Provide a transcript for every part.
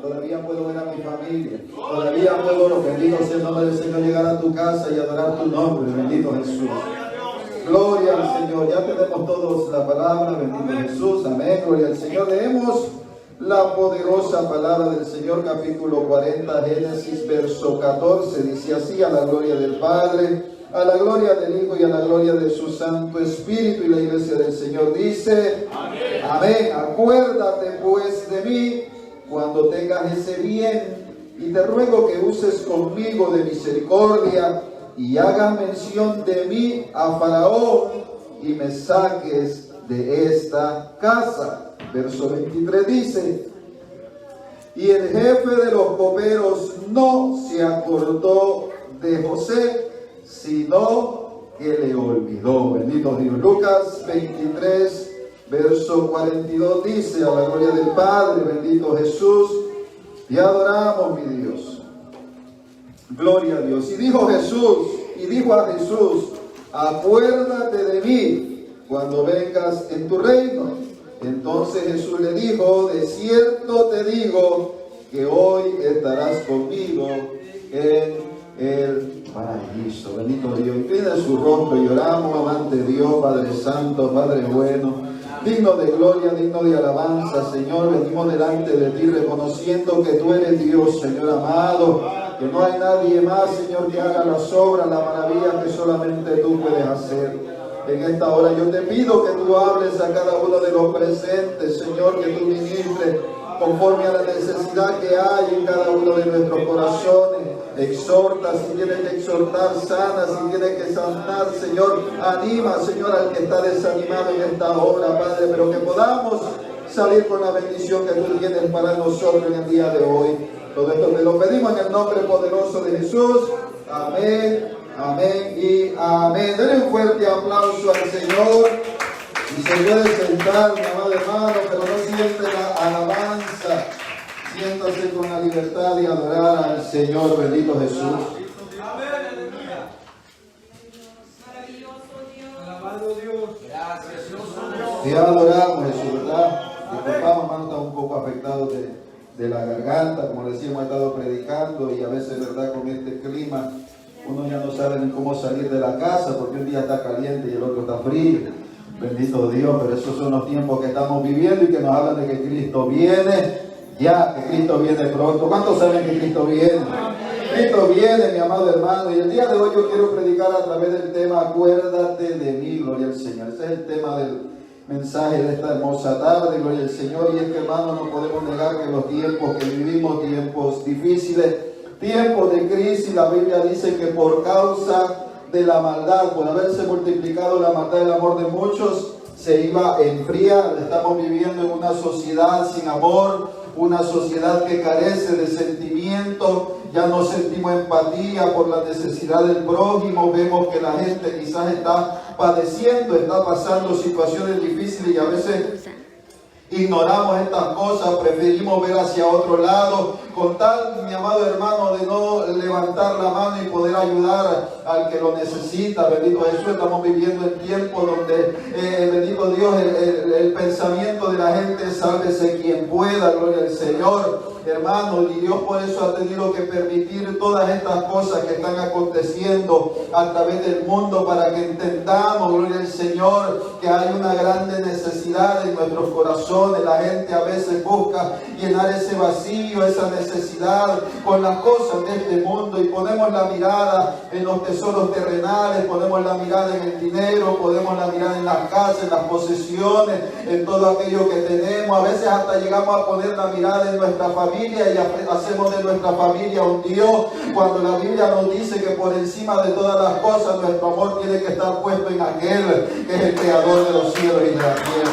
todavía puedo ver a mi familia, todavía puedo, bendito sea el nombre del Señor, llegar a tu casa y adorar tu nombre, bendito Jesús. Gloria al Señor, ya tenemos todos la palabra, bendito Jesús, amén, gloria al Señor. Leemos la poderosa palabra del Señor, capítulo 40, Génesis, verso 14, dice así: a la gloria del Padre, a la gloria del Hijo y a la gloria de su Santo Espíritu. Y la iglesia del Señor dice, amén. Amén. Acuérdate pues de mí cuando tengas ese bien, y te ruego que uses conmigo de misericordia y hagas mención de mí a Faraón y me saques de esta casa. Verso 23 dice: y el jefe de los coperos no se acordó de José, sino que le olvidó. Bendito Dios. Lucas 23, verso 42 dice: a la gloria del Padre, bendito Jesús, y adoramos, mi Dios. Gloria a Dios. Y dijo a Jesús: acuérdate de mí cuando vengas en tu reino. Entonces Jesús le dijo: de cierto te digo que hoy estarás conmigo en el paraíso. Bendito Dios. Inclina su rostro y oramos, amante Dios, Padre Santo, Padre bueno, digno de gloria, digno de alabanza, Señor. Venimos delante de ti reconociendo que tú eres Dios, Señor amado, que no hay nadie más, Señor, que haga las obras, la maravilla que solamente tú puedes hacer. En esta hora yo te pido que tú hables a cada uno de los presentes, Señor, que tú ministres conforme a la necesidad que hay en cada uno de nuestros corazones. Exhorta si tienes que exhortar, sana si tienes que sanar, Señor. Anima, Señor, al que está desanimado en esta hora, Padre, pero que podamos salir con la bendición que tú tienes para nosotros en el día de hoy. Todo esto te lo pedimos en el nombre poderoso de Jesús. Amén. Amén y amén. Denle un fuerte aplauso al Señor. Y se puede sentar, mi amado hermano, pero no siente la alabanza. Siéntase con la libertad de adorar al Señor, bendito Jesús. Amén. Alabado Dios. Gracias, Dios. Te adoramos, Jesús, ¿verdad? Disculpamos, hermano, está un poco afectado de la garganta. Como les decía, hemos estado predicando y a veces, ¿verdad?, con este clima uno ya no sabe ni cómo salir de la casa, porque un día está caliente y el otro está frío. Bendito Dios, pero esos son los tiempos que estamos viviendo y que nos hablan de que Cristo viene ya, que Cristo viene pronto. ¿Cuántos saben que Cristo viene? Cristo viene, mi amado hermano, y el día de hoy yo quiero predicar a través del tema acuérdate de mí, gloria al Señor. Ese es el tema del mensaje de esta hermosa tarde, gloria al Señor. Y es que, hermano, no podemos negar que los tiempos que vivimos, tiempos difíciles, tiempos de crisis, la Biblia dice que por causa de la maldad, por haberse multiplicado la maldad y el amor de muchos, se iba a enfriar. Estamos viviendo en una sociedad sin amor, una sociedad que carece de sentimiento. Ya no sentimos empatía por la necesidad del prójimo. Vemos que la gente quizás está padeciendo, está pasando situaciones difíciles y a veces ignoramos estas cosas, preferimos ver hacia otro lado, con tal, mi amado hermano, de no levantar la mano y poder ayudar al que lo necesita. Bendito Jesús, estamos viviendo en tiempos donde, bendito Dios, el pensamiento de la gente es sálvese quien pueda, gloria al Señor. Hermano, y Dios por eso ha tenido que permitir todas estas cosas que están aconteciendo a través del mundo, para que entendamos, gloria al Señor, que hay una grande necesidad en nuestros corazones. La gente a veces busca llenar ese vacío, esa necesidad con las cosas de este mundo, y ponemos la mirada en los tesoros terrenales, ponemos la mirada en el dinero, ponemos la mirada en las casas, en las posesiones, en todo aquello que tenemos. A veces hasta llegamos a poner la mirada en nuestra familia y hacemos de nuestra familia un Dios, cuando la Biblia nos dice que por encima de todas las cosas nuestro amor tiene que estar puesto en aquel que es el creador de los cielos y de la tierra.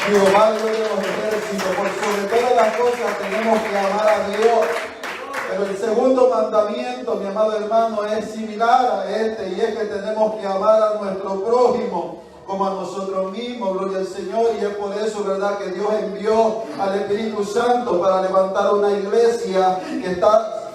Jehová, Dios de los ejércitos, por sobre todas las cosas tenemos que amar a Dios. Pero el segundo mandamiento, mi amado hermano, es similar a este, y es que tenemos que amar a nuestro prójimo como a nosotros mismos, gloria al Señor. Y es por eso, ¿verdad?, que Dios envió al Espíritu Santo para levantar una iglesia que está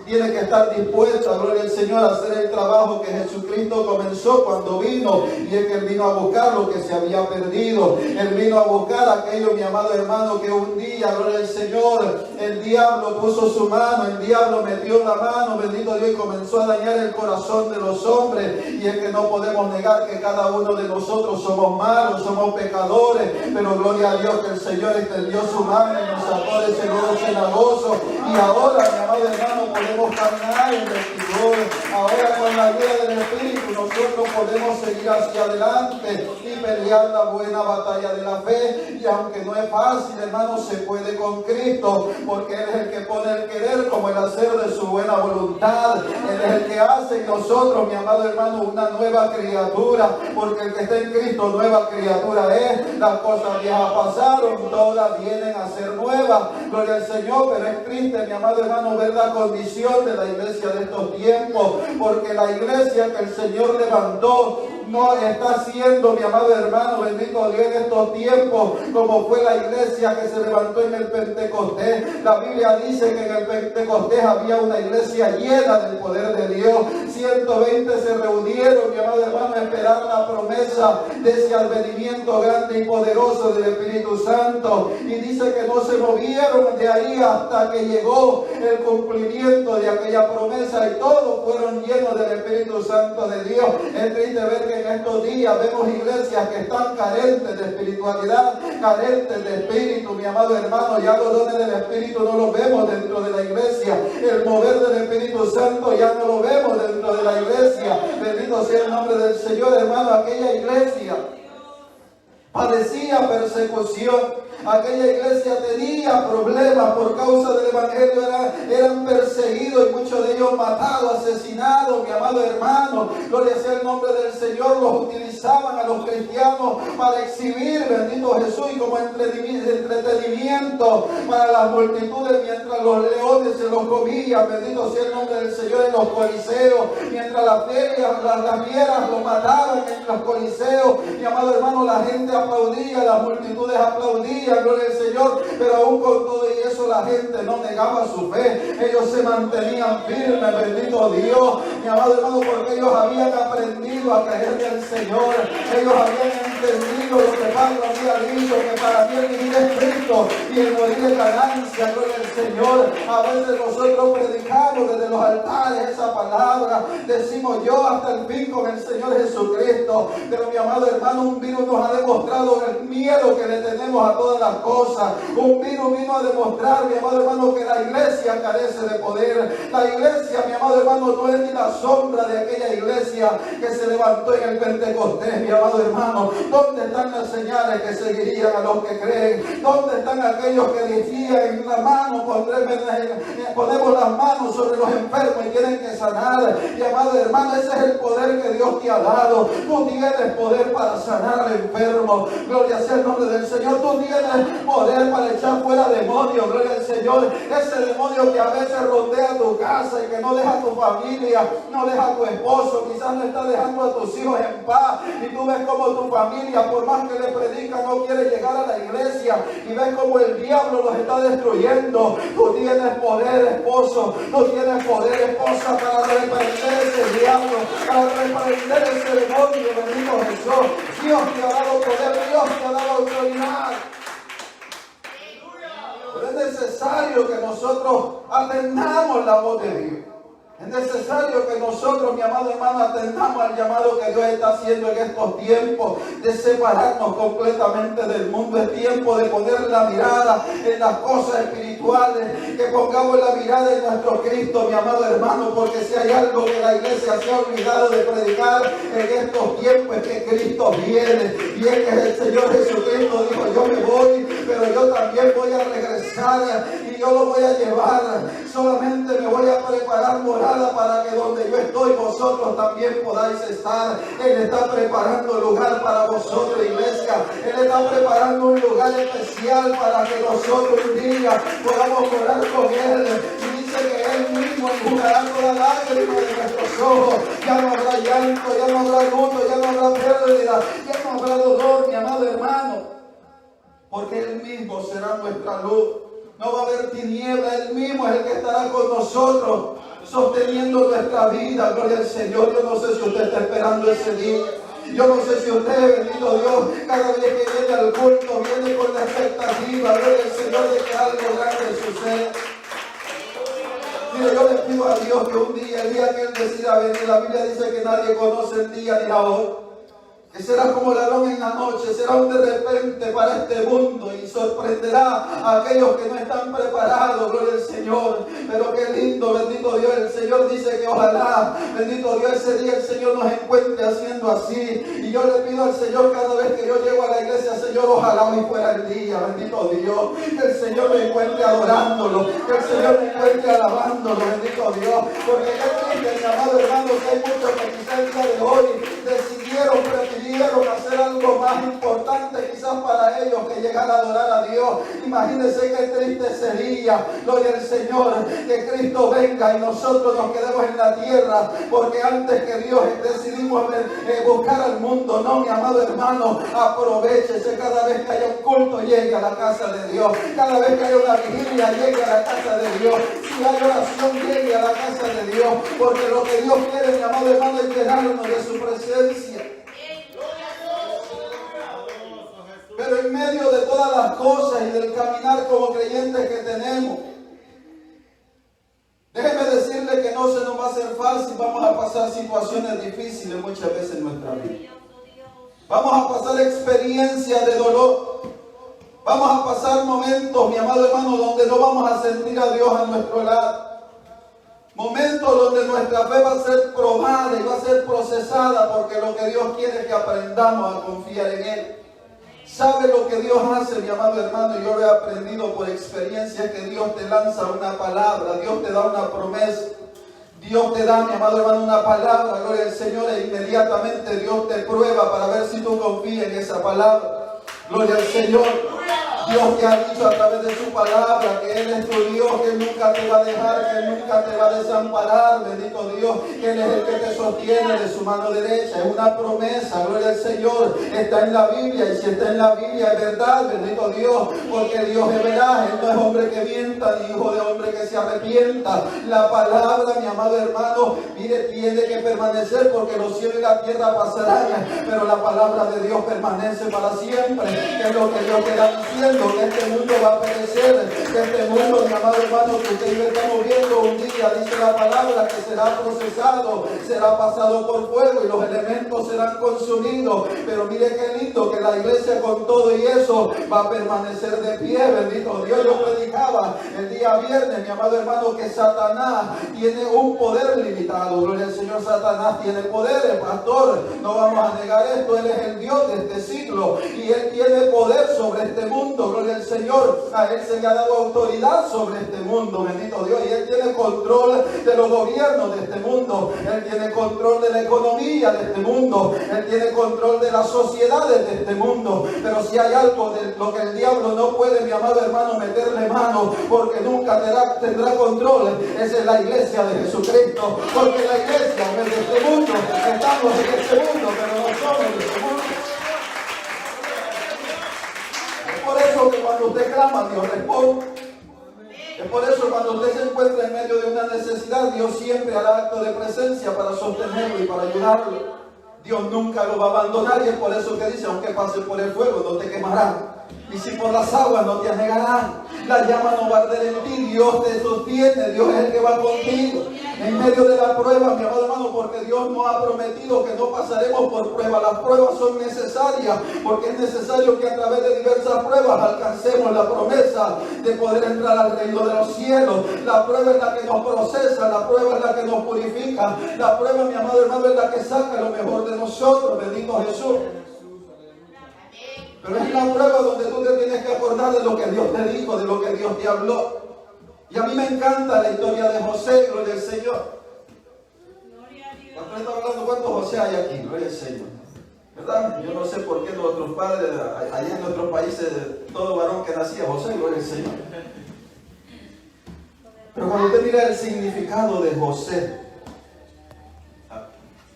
tiene que estar dispuesta, gloria al Señor, a hacer el trabajo que Jesucristo comenzó cuando vino. Y es que Él vino a buscar lo que se había perdido. Él vino a buscar aquello, mi amado hermano, que un día, gloria al Señor, el diablo puso su mano, el diablo metió la mano, bendito Dios, y comenzó a dañar el corazón de los hombres. Y es que no podemos negar que cada uno de nosotros somos malos, somos pecadores, pero gloria a Dios que el Señor extendió su mano y nos sacó de ese lodo cenagoso. Y ahora, mi amado hermano, podemos caminar en rectitud. Ahora, con la ayuda del Espíritu, nosotros podemos seguir hacia adelante y pelear la buena batalla de la fe. Y aunque no es fácil, hermano, se puede con Cristo, porque Él es el que pone el querer como el hacer de su buena voluntad. Él es el que hace en nosotros, mi amado hermano, una nueva criatura, porque el que está en Cristo, nueva criatura es. Las cosas viejas pasaron, todas vienen a ser nuevas. Gloria al Señor, pero es triste, mi amado hermano, ver la condición de la iglesia de estos tiempos, porque la iglesia que el Señor levantó no está siendo, mi amado hermano, bendito Dios, en estos tiempos como fue la iglesia que se levantó en el Pentecostés. La Biblia dice que en el Pentecostés había una iglesia llena del poder de Dios. 120 se reunieron, mi amado hermano, a esperar la promesa de ese advenimiento grande y poderoso del Espíritu Santo. Y dice que no se movieron de ahí hasta que llegó el cumplimiento de aquella promesa, y todos fueron llenos del Espíritu Santo de Dios. Es triste ver que en estos días vemos iglesias que están carentes de espiritualidad, carentes de espíritu, mi amado hermano. Ya los dones del Espíritu no los vemos dentro de la iglesia. El mover del Espíritu Santo ya no lo vemos dentro de la iglesia. Bendito sea el nombre del Señor, hermano. Aquella iglesia padecía persecución. Aquella iglesia tenía problemas por causa del Evangelio, eran perseguidos y muchos de ellos matados, asesinados, mi amado hermano. Gloria sea el nombre del Señor. Los utilizaban a los cristianos para exhibir, bendito Jesús, y como entretenimiento para las multitudes, mientras los leones se los comían, bendito sea el nombre del Señor, en los coliseos, mientras las ferias, las fieras los mataban en los coliseos. Mi amado hermano, la gente aplaudía, las multitudes aplaudían, gloria al Señor, pero aún con todo y eso la gente no negaba su fe. Ellos se mantenían firmes, bendito Dios, mi amado hermano, porque ellos habían aprendido a creerle al Señor. Ellos habían entendido lo que Pablo había dicho, que para mí el vivir es Cristo y el morir es ganancia, gloria al Señor. A veces nosotros predicamos desde los altares esa palabra, decimos yo hasta el fin con el Señor Jesucristo, pero mi amado hermano, un virus nos ha demostrado el miedo que le tenemos a todas las cosas. Un virus vino a demostrar, mi amado hermano, que la iglesia carece de poder. La iglesia, mi amado hermano, no es ni la sombra de aquella iglesia que se levantó en el Pentecostés, mi amado hermano. ¿Dónde están las señales que seguirían a los que creen? ¿Dónde están aquellos que decían en la mano, ponemos las manos sobre los enfermos y tienen que sanar? Mi amado hermano, ese es el poder que Dios te ha dado. Tú tienes poder para sanar al enfermo, gloria sea el nombre del Señor. Tú tienes poder para echar fuera demonios, gloria al Señor. Ese demonio que a veces rondea tu casa y que no deja a tu familia, no deja a tu esposo, quizás no está dejando a tus hijos en paz, y tú ves como tu familia, por más que le predica, no quiere llegar a la iglesia, y ves como el diablo los está destruyendo. Tú tienes poder, esposo, tú tienes poder, esposa, para reprender ese diablo, para reprender ese demonio, bendito Jesús. Dios te ha dado poder, Dios te ha dado autoridad. Pero es necesario que nosotros atendamos la voz de Dios. Es necesario que nosotros, mi amado hermano, atendamos al llamado que Dios está haciendo en estos tiempos de separarnos completamente del mundo. Es tiempo de poner la mirada en las cosas espirituales, que pongamos la mirada en nuestro Cristo, mi amado hermano, porque si hay algo que la iglesia se ha olvidado de predicar en estos tiempos es que Cristo viene. Y es que el Señor Jesucristo dijo: yo me voy, pero yo también voy a regresar y yo lo voy a llevar. Solamente me voy a preparar morada para que donde yo estoy vosotros también podáis estar. Él está preparando lugar para vosotros, iglesia. Él está preparando un lugar especial para que nosotros un día podamos orar con Él. Y dice que Él mismo enjugará toda lágrima de nuestros ojos. Ya no habrá llanto, ya no habrá luto, ya no habrá pérdida, ya no habrá dolor, mi amado hermano, porque Él mismo será nuestra luz. no va a haber tiniebla. Él mismo es el que estará con nosotros, sosteniendo nuestra vida. Gloria al Señor. Yo no sé si usted está esperando ese día. Yo no sé si usted, bendito Dios, cada vez que viene al culto, viene con la expectativa, gloria al Señor, de que algo grande suceda. Mire, yo le pido a Dios que un día, el día que Él decida venir, la Biblia dice que nadie conoce el día ni la hora, que será como ladrón en la noche, será un de repente para este mundo y sorprenderá a aquellos que no están preparados, gloria al Señor. Pero qué lindo, bendito Dios, el Señor dice que ojalá, bendito Dios, ese día el Señor nos encuentre haciendo así. Y yo le pido al Señor cada vez que yo llego a la iglesia, Señor, ojalá hoy fuera el día, bendito Dios, que el Señor me encuentre adorándolo, que el Señor me encuentre alabándolo, bendito Dios. Porque qué triste, mi amado hermano, que hay muchos que quizás el día de hoy prefirieron hacer algo más importante quizás para ellos que llegar a adorar a Dios. Imagínense qué triste sería, gloria al Señor, que Cristo venga y nosotros nos quedemos en la tierra, porque antes que Dios decidimos buscar al mundo. No, mi amado hermano, aprovechese cada vez que haya un culto, llegue a la casa de Dios, cada vez que haya una vigilia, llegue a la casa de Dios, si hay oración, llegue a la casa de Dios, porque lo que Dios quiere, mi amado hermano, es llenarnos de su presencia. Pero en medio de todas las cosas y del caminar como creyentes que tenemos, déjeme decirle que no se nos va a hacer fácil. Vamos a pasar situaciones difíciles muchas veces en nuestra vida. Vamos a pasar experiencias de dolor. Vamos a pasar momentos, mi amado hermano, donde no vamos a sentir a Dios a nuestro lado. Momentos donde nuestra fe va a ser probada y va a ser procesada, porque lo que Dios quiere es que aprendamos a confiar en Él. ¿Sabe lo que Dios hace, mi amado hermano? Yo lo he aprendido por experiencia, que Dios te lanza una palabra, Dios te da una promesa. Dios te da, mi amado hermano, una palabra, gloria al Señor, e inmediatamente Dios te prueba para ver si tú confías en esa palabra. Gloria al Señor. Dios te ha dicho a través de su palabra que Él es tu Dios, que Él nunca te va a dejar, que Él nunca te va a desamparar, bendito Dios, que Él es el que te sostiene de su mano derecha. Es una promesa, gloria al Señor, está en la Biblia, y si está en la Biblia es verdad, bendito Dios, porque Dios es veraz, Él no es hombre que mienta, ni hijo de hombre que se arrepienta. La palabra, mi amado hermano, mire, tiene que permanecer, porque los cielos y la tierra pasarán, pero la palabra de Dios permanece para siempre, que es lo que Dios te da diciendo. Que este mundo va a perecer, que este mundo, mi amado hermano, que usted y yo estamos viendo un día, dice la palabra, que será procesado, será pasado por fuego y los elementos serán consumidos. Pero mire qué lindo, que la iglesia con todo y eso va a permanecer de pie, bendito Dios. Yo predicaba el día viernes, mi amado hermano, que Satanás tiene un poder limitado. Gloria al Señor. Satanás tiene poderes, pastor, no vamos a negar esto. Él es el Dios de este siglo y Él tiene poder sobre este mundo. Gloria al Señor. A Él se le ha dado autoridad sobre este mundo, bendito Dios, y Él tiene control de los gobiernos de este mundo. Él tiene control de la economía de este mundo. Él tiene control de las sociedades de este mundo. Pero si hay algo de lo que el diablo no puede, mi amado hermano, meterle mano, porque nunca tendrá control, esa es la iglesia de Jesucristo. Porque la iglesia no es de este mundo, estamos en este mundo, pero no somos de este mundo. Es por eso que cuando usted clama, Dios responde. Es por eso cuando usted se encuentra en medio de una necesidad, Dios siempre hará acto de presencia para sostenerlo y para ayudarlo. Dios nunca lo va a abandonar, y es por eso que dice, aunque pases por el fuego no te quemará, y si por las aguas no te anegarán. La llama no va a arder en ti, Dios te sostiene, Dios es el que va contigo en medio de la prueba, mi amado hermano, porque Dios nos ha prometido que no pasaremos por pruebas. Las pruebas son necesarias, porque es necesario que a través de diversas pruebas alcancemos la promesa de poder entrar al reino de los cielos. La prueba es la que nos procesa, la prueba es la que nos purifica, la prueba, mi amado hermano, es la que saca lo mejor de nosotros, bendito Jesús. Pero es la prueba donde tú te tienes que acordar de lo que Dios te dijo, de lo que Dios te habló. Y a mí me encanta la historia de José, gloria al Señor. Cuando está hablando, ¿cuántos José hay aquí? Gloria al Señor. ¿Verdad? Yo no sé por qué nuestros padres, allá en nuestros países, todo varón que nacía José, gloria al Señor. Pero cuando usted mira el significado de José,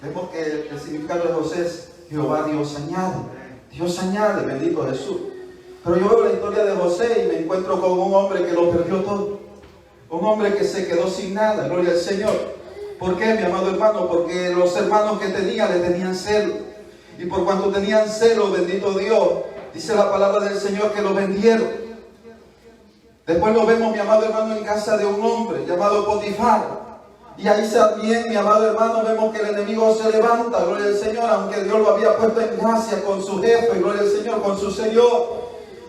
vemos que el significado de José es Jehová Dios añade. Dios añade, bendito Jesús. Pero yo veo la historia de José y me encuentro con un hombre que lo perdió todo. Un hombre que se quedó sin nada, gloria al Señor. ¿Por qué, mi amado hermano? Porque los hermanos que tenía le tenían celo. Y por cuanto tenían celo, bendito Dios, dice la palabra del Señor que lo vendieron. Después lo vemos, mi amado hermano, en casa de un hombre llamado Potifar. Y ahí también, mi amado hermano, vemos que el enemigo se levanta, gloria al Señor, aunque Dios lo había puesto en gracia con su jefe, gloria al Señor, con su Señor.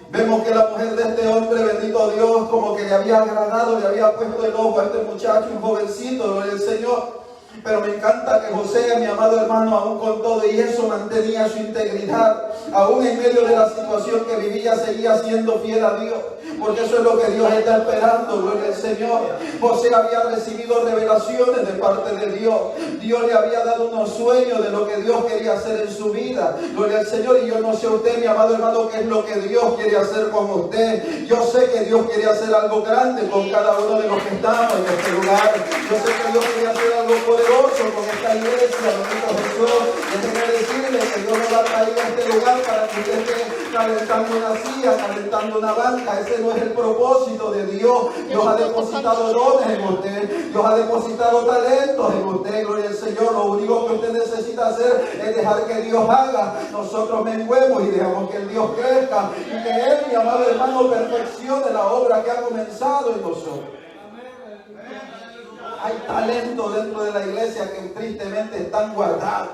Vemos que la mujer de este hombre, bendito Dios, como que le había agradado, le había puesto el ojo a este muchacho, un jovencito, gloria al Señor. Pero me encanta que José, mi amado hermano, aún con todo y eso mantenía su integridad. Aún en medio de la situación que vivía, seguía siendo fiel a Dios. Porque eso es lo que Dios está esperando, gloria al Señor. José había recibido revelaciones de parte de Dios. Dios le había dado unos sueños de lo que Dios quería hacer en su vida. Gloria al Señor. Y yo no sé usted, mi amado hermano, qué es lo que Dios quiere hacer con usted. Yo sé que Dios quiere hacer algo grande con cada uno de los que estamos en este lugar. Yo sé que Dios quiere hacer algo poderoso con esta iglesia, bendito Jesús. Déjeme decirle que Dios nos va a traer a este lugar para que usted esté calentando una silla, calentando una banca. Ese no es el propósito de Dios. Dios ha depositado dones en usted. Dios ha depositado talentos en usted, gloria al Señor. Lo único que usted necesita hacer es dejar que Dios haga. Nosotros menguemos y dejamos que el Dios crezca y que Él, mi amado hermano, perfeccione la obra que ha comenzado en nosotros. Hay talento dentro de la iglesia que tristemente están guardados,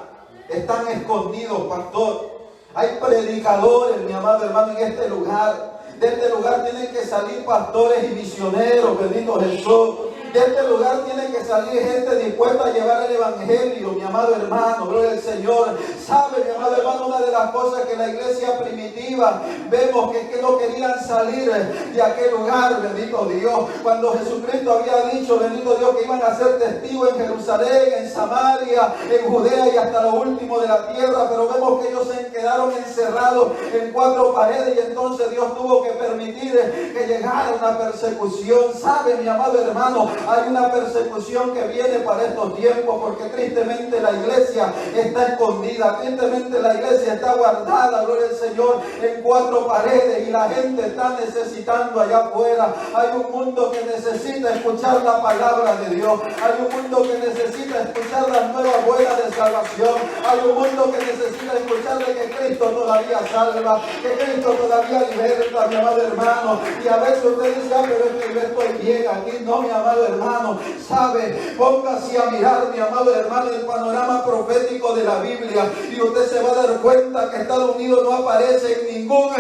están escondidos, pastor. Hay predicadores, mi amado hermano, en este lugar. De este lugar tienen que salir pastores y misioneros, bendito Jesús. De este lugar tiene que salir gente dispuesta a llevar el evangelio, mi amado hermano, gloria al Señor. Sabe, mi amado hermano, una de las cosas que la iglesia primitiva vemos que es que no querían salir de aquel lugar, bendito Dios. Cuando Jesucristo había dicho, bendito Dios, que iban a ser testigos en Jerusalén, en Samaria, en Judea y hasta lo último de la tierra, pero vemos que ellos se quedaron encerrados en 4 paredes y entonces Dios tuvo que permitir que llegara una persecución. Sabe, mi amado hermano, hay una persecución que viene para estos tiempos porque tristemente la iglesia está escondida, tristemente la iglesia está guardada, gloria al Señor, en 4 paredes y la gente está necesitando allá afuera. Hay un mundo que necesita escuchar la palabra de Dios, hay un mundo que necesita escuchar las nuevas buenas de salvación, hay un mundo que necesita escuchar de que Cristo todavía salva, que Cristo todavía liberta, mi amado hermano. Y a veces usted dice, pero es que yo estoy bien aquí. No, mi amado hermano, sabe, póngase a mirar, mi amado hermano, el panorama profético de la Biblia y usted se va a dar cuenta que Estados Unidos no aparece en ningún,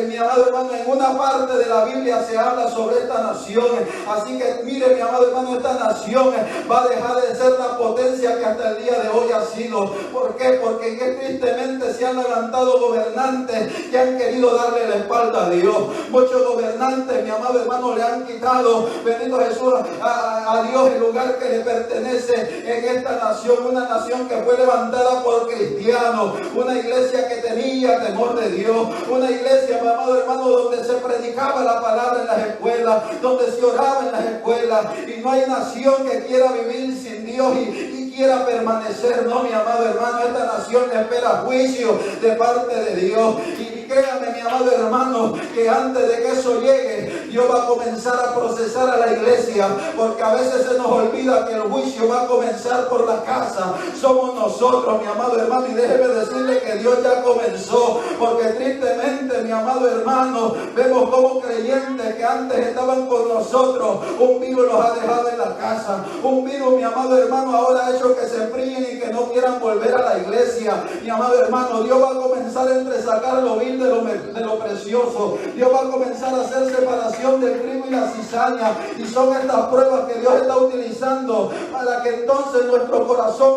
mi amado hermano, en una parte de la Biblia se habla sobre esta nación. Así que mire, mi amado hermano, esta nación va a dejar de ser la potencia que hasta el día de hoy ha sido. ¿Por qué? Porque tristemente se han levantado gobernantes que han querido darle la espalda a Dios. Muchos gobernantes, mi amado hermano, le han quitado, bendito Jesús, a Dios el lugar que le pertenece en esta nación. Una nación que fue levantada por cristianos, una iglesia que tenía temor de Dios, una iglesia, mi amado hermano, donde se predicaba la palabra en las escuelas, donde se oraba en las escuelas. Y no hay nación que quiera vivir sin Dios y quiera permanecer. No, mi amado hermano, esta nación espera juicio de parte de Dios. Y créame, mi amado hermano, que antes de que eso llegue, Dios va a comenzar a procesar a la iglesia, porque a veces se nos olvida que el juicio va a comenzar por la casa. Somos nosotros, mi amado hermano, y déjeme decirle que Dios ya comenzó, porque tristemente, mi amado hermano, vemos como creyentes que antes estaban con nosotros, un virus los ha dejado en la casa. Un virus, mi amado hermano, ahora ha hecho que se enfríen y que no quieran volver a la iglesia. Mi amado hermano, Dios va a comenzar a entresacar lo vil de lo precioso. Dios va a comenzar a hacer separación del trigo y la cizaña. Y son estas pruebas que Dios está utilizando para que entonces nuestro corazón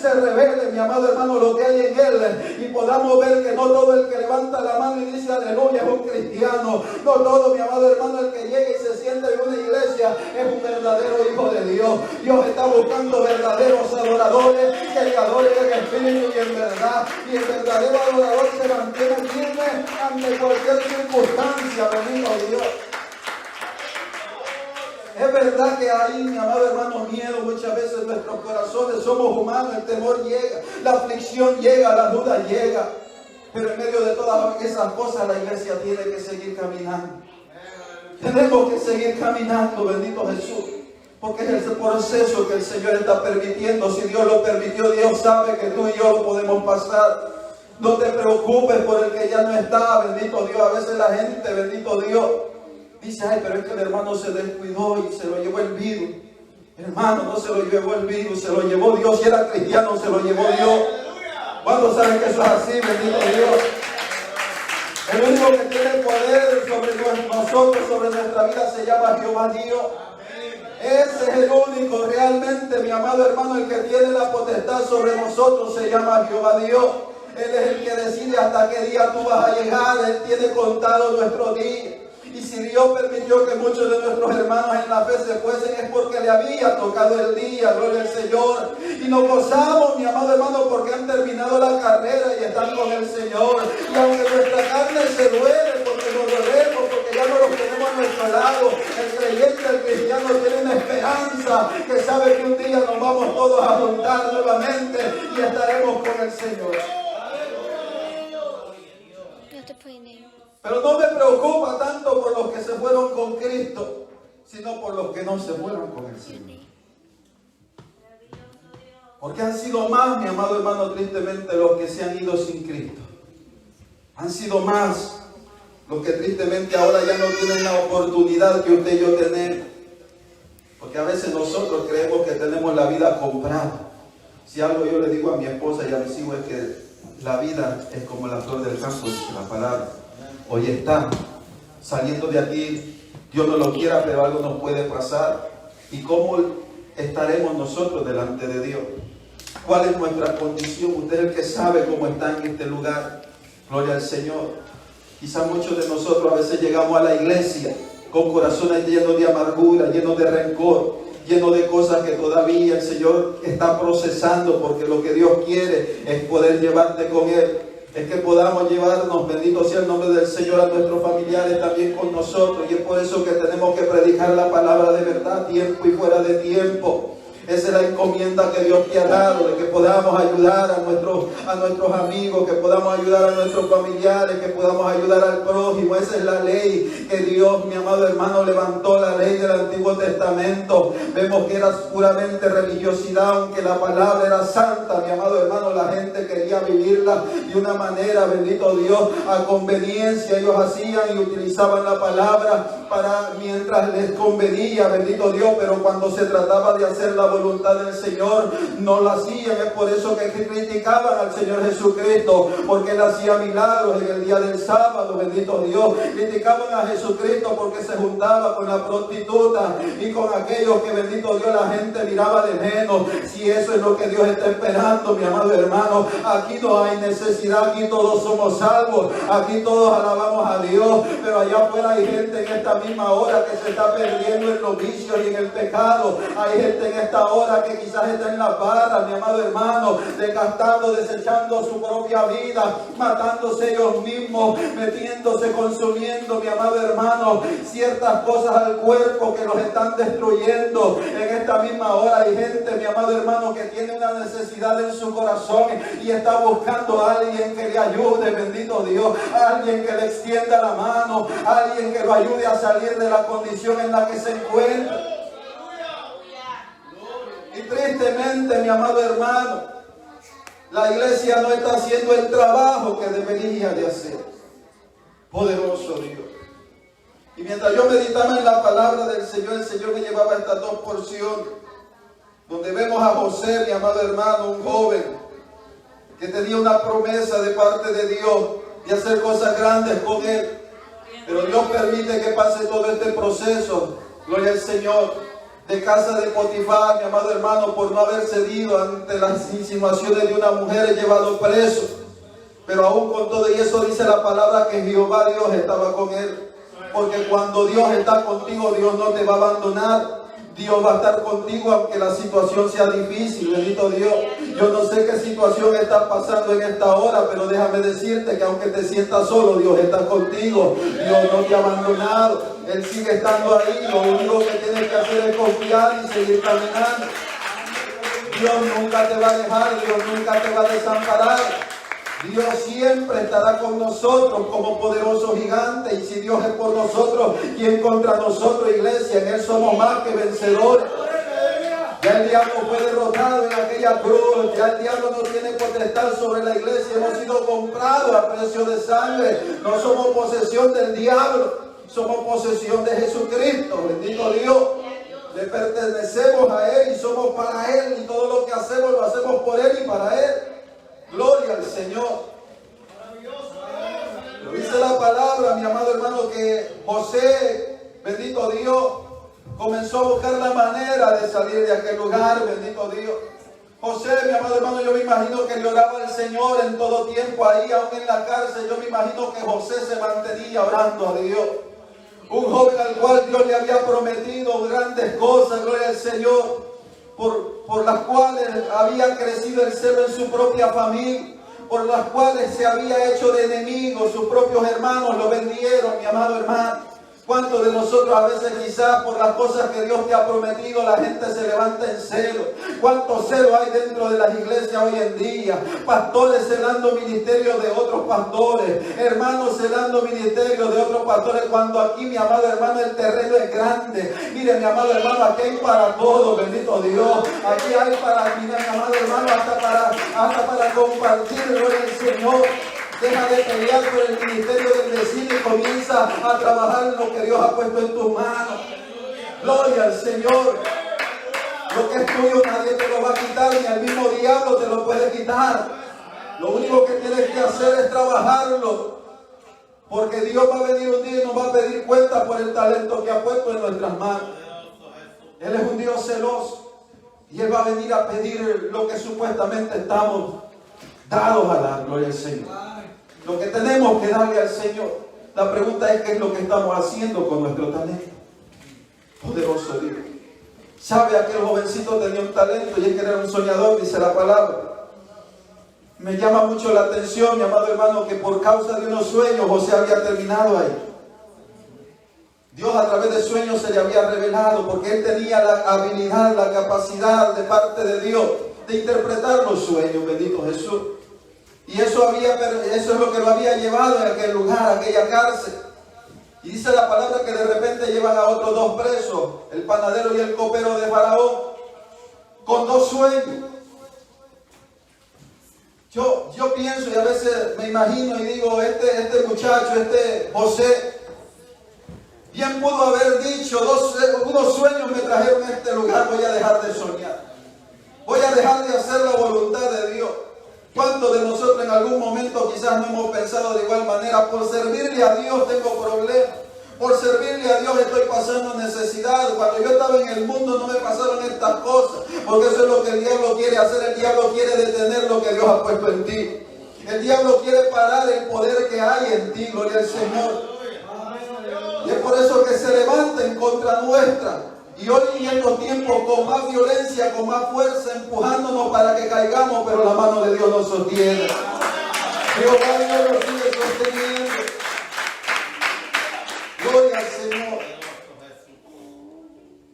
se revele, mi amado hermano, lo que hay en él. Y podamos ver que no todo el que levanta la mano y dice aleluya es un cristiano. No todo, mi amado hermano, el que llega y se sienta en una iglesia es un verdadero hijo de Dios. Dios está buscando verdaderos adoradores que le adoren en espíritu y en verdad. Y el verdadero adorador se mantiene firme ante cualquier circunstancia, bendito Dios. Es verdad que hay, mi amado hermano, miedo muchas veces en nuestros corazones. Somos humanos, el temor llega, la aflicción llega, la duda llega. Pero en medio de todas esas cosas la iglesia tiene que seguir caminando. Tenemos que seguir caminando, bendito Jesús. Porque es el proceso que el Señor está permitiendo. Si Dios lo permitió, Dios sabe que tú y yo lo podemos pasar. No te preocupes por el que ya no está, bendito Dios. A veces la gente, bendito Dios, dice, ay, pero es que el hermano se descuidó y se lo llevó el virus. Hermano, no se lo llevó el virus, se lo llevó Dios. Si era cristiano, se lo llevó Dios. ¿Cuántos saben que eso es así, bendito Dios? El único que tiene el poder sobre nosotros, sobre nuestra vida, se llama Jehová Dios. Ese es el único, realmente, mi amado hermano, el que tiene la potestad sobre nosotros, se llama Jehová Dios. Él es el que decide hasta qué día tú vas a llegar. Él tiene contado nuestros días. Y si Dios permitió que muchos de nuestros hermanos en la fe se fuesen, es porque le había tocado el día, gloria al Señor. Y nos gozamos, mi amado hermano, porque han terminado la carrera y están con el Señor. Y aunque nuestra carne se duele, porque nos dolemos, porque ya no los tenemos a nuestro lado, el creyente, el cristiano tiene una esperanza, que sabe que un día nos vamos todos a juntar nuevamente y estaremos con el Señor. Pero no me preocupa tanto por los que se fueron con Cristo, sino por los que no se fueron con el Señor. Porque han sido más, mi amado hermano, tristemente los que se han ido sin Cristo. Han sido más los que tristemente ahora ya no tienen la oportunidad que usted y yo tenemos. Porque a veces nosotros creemos que tenemos la vida comprada. Si algo yo le digo a mi esposa y a mis hijos es que la vida es como la flor del campo, dice la palabra. Hoy está saliendo de aquí, Dios no lo quiera, pero algo nos puede pasar. ¿Y cómo estaremos nosotros delante de Dios? ¿Cuál es nuestra condición? Usted es el que sabe cómo está en este lugar. Gloria al Señor. Quizás muchos de nosotros a veces llegamos a la iglesia con corazones llenos de amargura, llenos de rencor, llenos de cosas que todavía el Señor está procesando, porque lo que Dios quiere es poder llevarte con Él. Es que podamos llevarnos, bendito sea el nombre del Señor, a nuestros familiares también con nosotros. Y es por eso que tenemos que predicar la palabra de verdad, tiempo y fuera de tiempo. Esa es la encomienda que Dios te ha dado, de que podamos ayudar a nuestros amigos, que podamos ayudar a nuestros familiares, que podamos ayudar al prójimo. Esa es la ley que Dios, mi amado hermano, levantó, la ley del Antiguo Testamento. Vemos que era puramente religiosidad, aunque la palabra era santa, mi amado hermano, la gente quería vivirla de una manera, bendito Dios, a conveniencia. Ellos hacían y utilizaban la palabra para mientras les convenía, bendito Dios, pero cuando se trataba de hacer la voluntad del Señor, no lo hacían. Es por eso que criticaban al Señor Jesucristo, porque Él hacía milagros en el día del sábado, bendito Dios. Criticaban a Jesucristo porque se juntaba con la prostituta y con aquellos que, bendito Dios, la gente miraba de menos. Si eso es lo que Dios está esperando, mi amado hermano, aquí no hay necesidad, aquí todos somos salvos, aquí todos alabamos a Dios, pero allá afuera hay gente en esta misma hora que se está perdiendo en los vicios y en el pecado. Hay gente en esta hora que quizás está en la barra, mi amado hermano, desgastando, desechando su propia vida, matándose ellos mismos, metiéndose, consumiendo, mi amado hermano, ciertas cosas al cuerpo que los están destruyendo. En esta misma hora hay gente, mi amado hermano, que tiene una necesidad en su corazón y está buscando a alguien que le ayude, bendito Dios, alguien que le extienda la mano, alguien que lo ayude a salir de la condición en la que se encuentra. Y tristemente, mi amado hermano, la iglesia no está haciendo el trabajo que debería de hacer. Poderoso Dios. Y mientras yo meditaba en la palabra del Señor, el Señor me llevaba estas dos porciones, donde vemos a José, mi amado hermano, un joven que tenía una promesa de parte de Dios de hacer cosas grandes con él. Pero Dios permite que pase todo este proceso, gloria al Señor, de casa de Potifar, mi amado hermano, por no haber cedido ante las insinuaciones de una mujer, llevado preso. Pero aún con todo y eso dice la palabra que Jehová Dios estaba con él. Porque cuando Dios está contigo, Dios no te va a abandonar. Dios va a estar contigo aunque la situación sea difícil, bendito Dios. Yo no sé qué situación estás pasando en esta hora, pero déjame decirte que aunque te sientas solo, Dios está contigo. Dios no te ha abandonado. Él sigue estando ahí. Lo único que tienes que hacer es confiar y seguir caminando. Dios nunca te va a dejar, Dios nunca te va a desamparar. Dios siempre estará con nosotros como poderoso gigante. Y si Dios es por nosotros, ¿quién contra nosotros, iglesia? En Él somos más que vencedores. Ya el diablo fue derrotado en aquella cruz. Ya el diablo no tiene potestad sobre la iglesia. Hemos sido comprados a precio de sangre. No somos posesión del diablo. Somos posesión de Jesucristo. Bendito Dios. Le pertenecemos a Él y somos para Él. Y todo lo que hacemos lo hacemos por Él y para Él. Gloria al Señor. Lo dice la palabra, mi amado hermano, que José, bendito Dios, comenzó a buscar la manera de salir de aquel lugar, bendito Dios. José, mi amado hermano, yo me imagino que le oraba al Señor en todo tiempo ahí, aún en la cárcel. Yo me imagino que José se mantenía orando a Dios. Un joven al cual Dios le había prometido grandes cosas, gloria al Señor, por las cuales había crecido el celo en su propia familia, por las cuales se había hecho de enemigos, sus propios hermanos lo vendieron, mi amado hermano. ¿Cuántos de nosotros a veces quizás por las cosas que Dios te ha prometido la gente se levanta en celo? ¿Cuánto celo hay dentro de las iglesias hoy en día? Pastores celando ministerios de otros pastores, hermanos celando ministerios de otros pastores, cuando aquí, mi amado hermano, el terreno es grande. Mire, mi amado hermano, aquí hay para todo, bendito Dios. Aquí hay para, mira, mi amado hermano, hasta para compartir, gloria al Señor. Deja de pelear por el ministerio del vecino y comienza a trabajar en lo que Dios ha puesto en tus manos. Gloria al Señor. Lo que es tuyo nadie te lo va a quitar, ni el mismo diablo te lo puede quitar. Lo único que tienes que hacer es trabajarlo. Porque Dios va a venir un día y nos va a pedir cuenta por el talento que ha puesto en nuestras manos. Él es un Dios celoso. Y Él va a venir a pedir lo que supuestamente estamos dados a dar. Gloria al Señor. Lo que tenemos que darle al Señor. La pregunta es: ¿qué es lo que estamos haciendo con nuestro talento? Poderoso Dios. ¿Sabe? Aquel jovencito tenía un talento y es que era un soñador, dice la palabra. Me llama mucho la atención, mi amado hermano, que por causa de unos sueños José había terminado ahí. Dios a través de sueños se le había revelado, porque él tenía la habilidad, la capacidad de parte de Dios de interpretar los sueños, bendito Jesús. Y eso es lo que lo había llevado en aquel lugar, a aquella cárcel. Y dice la palabra que de repente llevan a otros dos presos, el panadero y el copero de Faraón, con dos sueños. Yo pienso y a veces me imagino y digo, este muchacho, José, bien pudo haber dicho, unos sueños me trajeron a este lugar, voy a dejar de soñar. Voy a dejar de hacer la voluntad de Dios. ¿Cuántos de nosotros en algún momento quizás no hemos pensado de igual manera? Por servirle a Dios tengo problemas. Por servirle a Dios estoy pasando necesidad. Cuando yo estaba en el mundo no me pasaron estas cosas. Porque eso es lo que el diablo quiere hacer. El diablo quiere detener lo que Dios ha puesto en ti. El diablo quiere parar el poder que hay en ti. Gloria al Señor. Y es por eso que se levanta en contra nuestra. Y hoy en estos tiempos con más violencia, con más fuerza, empujándonos para que caigamos, pero la mano de Dios nos sostiene. Jehová Dios nos sigue sosteniendo. Gloria al Señor.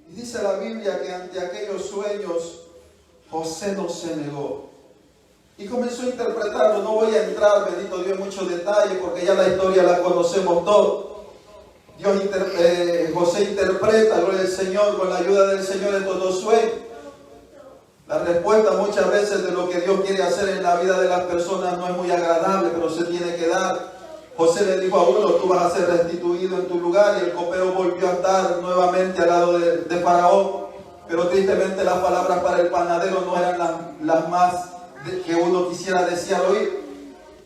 Y dice la Biblia que ante aquellos sueños José no se negó. Y comenzó a interpretarlo. No voy a entrar, bendito Dios, en muchos detalles, porque ya la historia la conocemos todos. José interpreta, gloria al Señor, con la ayuda del Señor, estos dos sueños. La respuesta muchas veces de lo que Dios quiere hacer en la vida de las personas no es muy agradable, pero se tiene que dar. José le dijo a uno: tú vas a ser restituido en tu lugar, y el copero volvió a estar nuevamente al lado de Faraón. Pero tristemente las palabras para el panadero no eran las más que uno quisiera desear oír.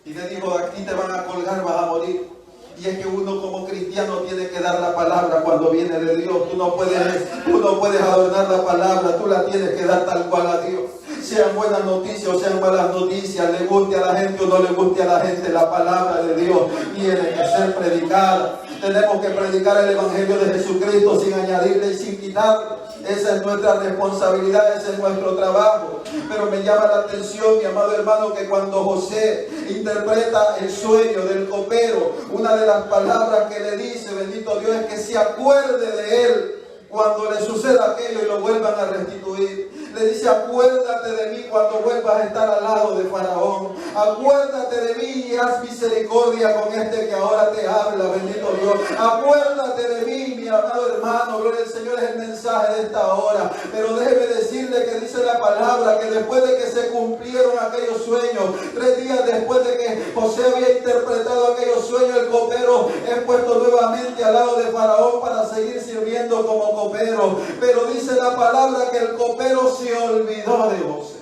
Y le dijo: aquí te van a colgar, vas a morir. Y es que uno como cristiano tiene que dar la palabra cuando viene de Dios. Tú no puedes adornar la palabra, tú la tienes que dar tal cual a Dios. Sean buenas noticias o sean malas noticias, le guste a la gente o no le guste a la gente, la palabra de Dios tiene que ser predicada. Tenemos que predicar el Evangelio de Jesucristo sin añadirle y sin quitarle. Esa es nuestra responsabilidad, ese es nuestro trabajo. Pero me llama la atención, mi amado hermano, que cuando José interpreta el sueño del copero, una de las palabras que le dice, bendito Dios, es que se acuerde de él cuando le suceda aquello y lo vuelvan a restituir. Le dice, acuérdate de mí cuando vuelvas a estar al lado de Faraón. Acuérdate de mí y haz misericordia con este que ahora te habla, bendito Dios. Acuérdate de mí, mi amado hermano. Gloria al Señor, es el mensaje de esta hora. Pero déjeme decirle que dice la palabra que después de que se cumplieron aquellos sueños, 3 días después de que José había interpretado aquellos sueños, el copero es puesto nuevamente al lado de Faraón para seguir sirviendo como copero. Pero dice la palabra que el copero se olvidó de José.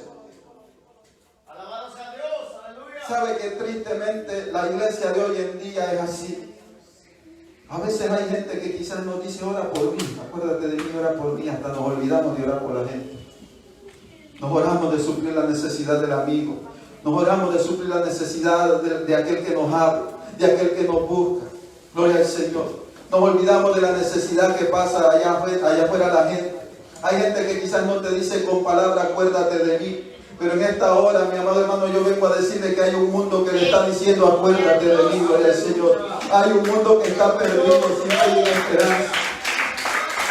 Alabado sea Dios, aleluya. Sabe que tristemente la iglesia de hoy en día es así. A veces hay gente que quizás nos dice, ora por mí, acuérdate de mí, ora por mí. Hasta nos olvidamos de orar por la gente. Nos oramos de suplir la necesidad del amigo. Nos oramos de suplir la necesidad de aquel que nos habla, de aquel que nos busca. Gloria al Señor. Nos olvidamos de la necesidad que pasa allá afuera la gente. Hay gente que quizás no te dice con palabra, acuérdate de mí. Pero en esta hora, mi amado hermano, yo vengo a decirle que hay un mundo que le está diciendo, acuérdate de mí, gloria al Señor. Hay un mundo que está perdido sin fe y esperanza.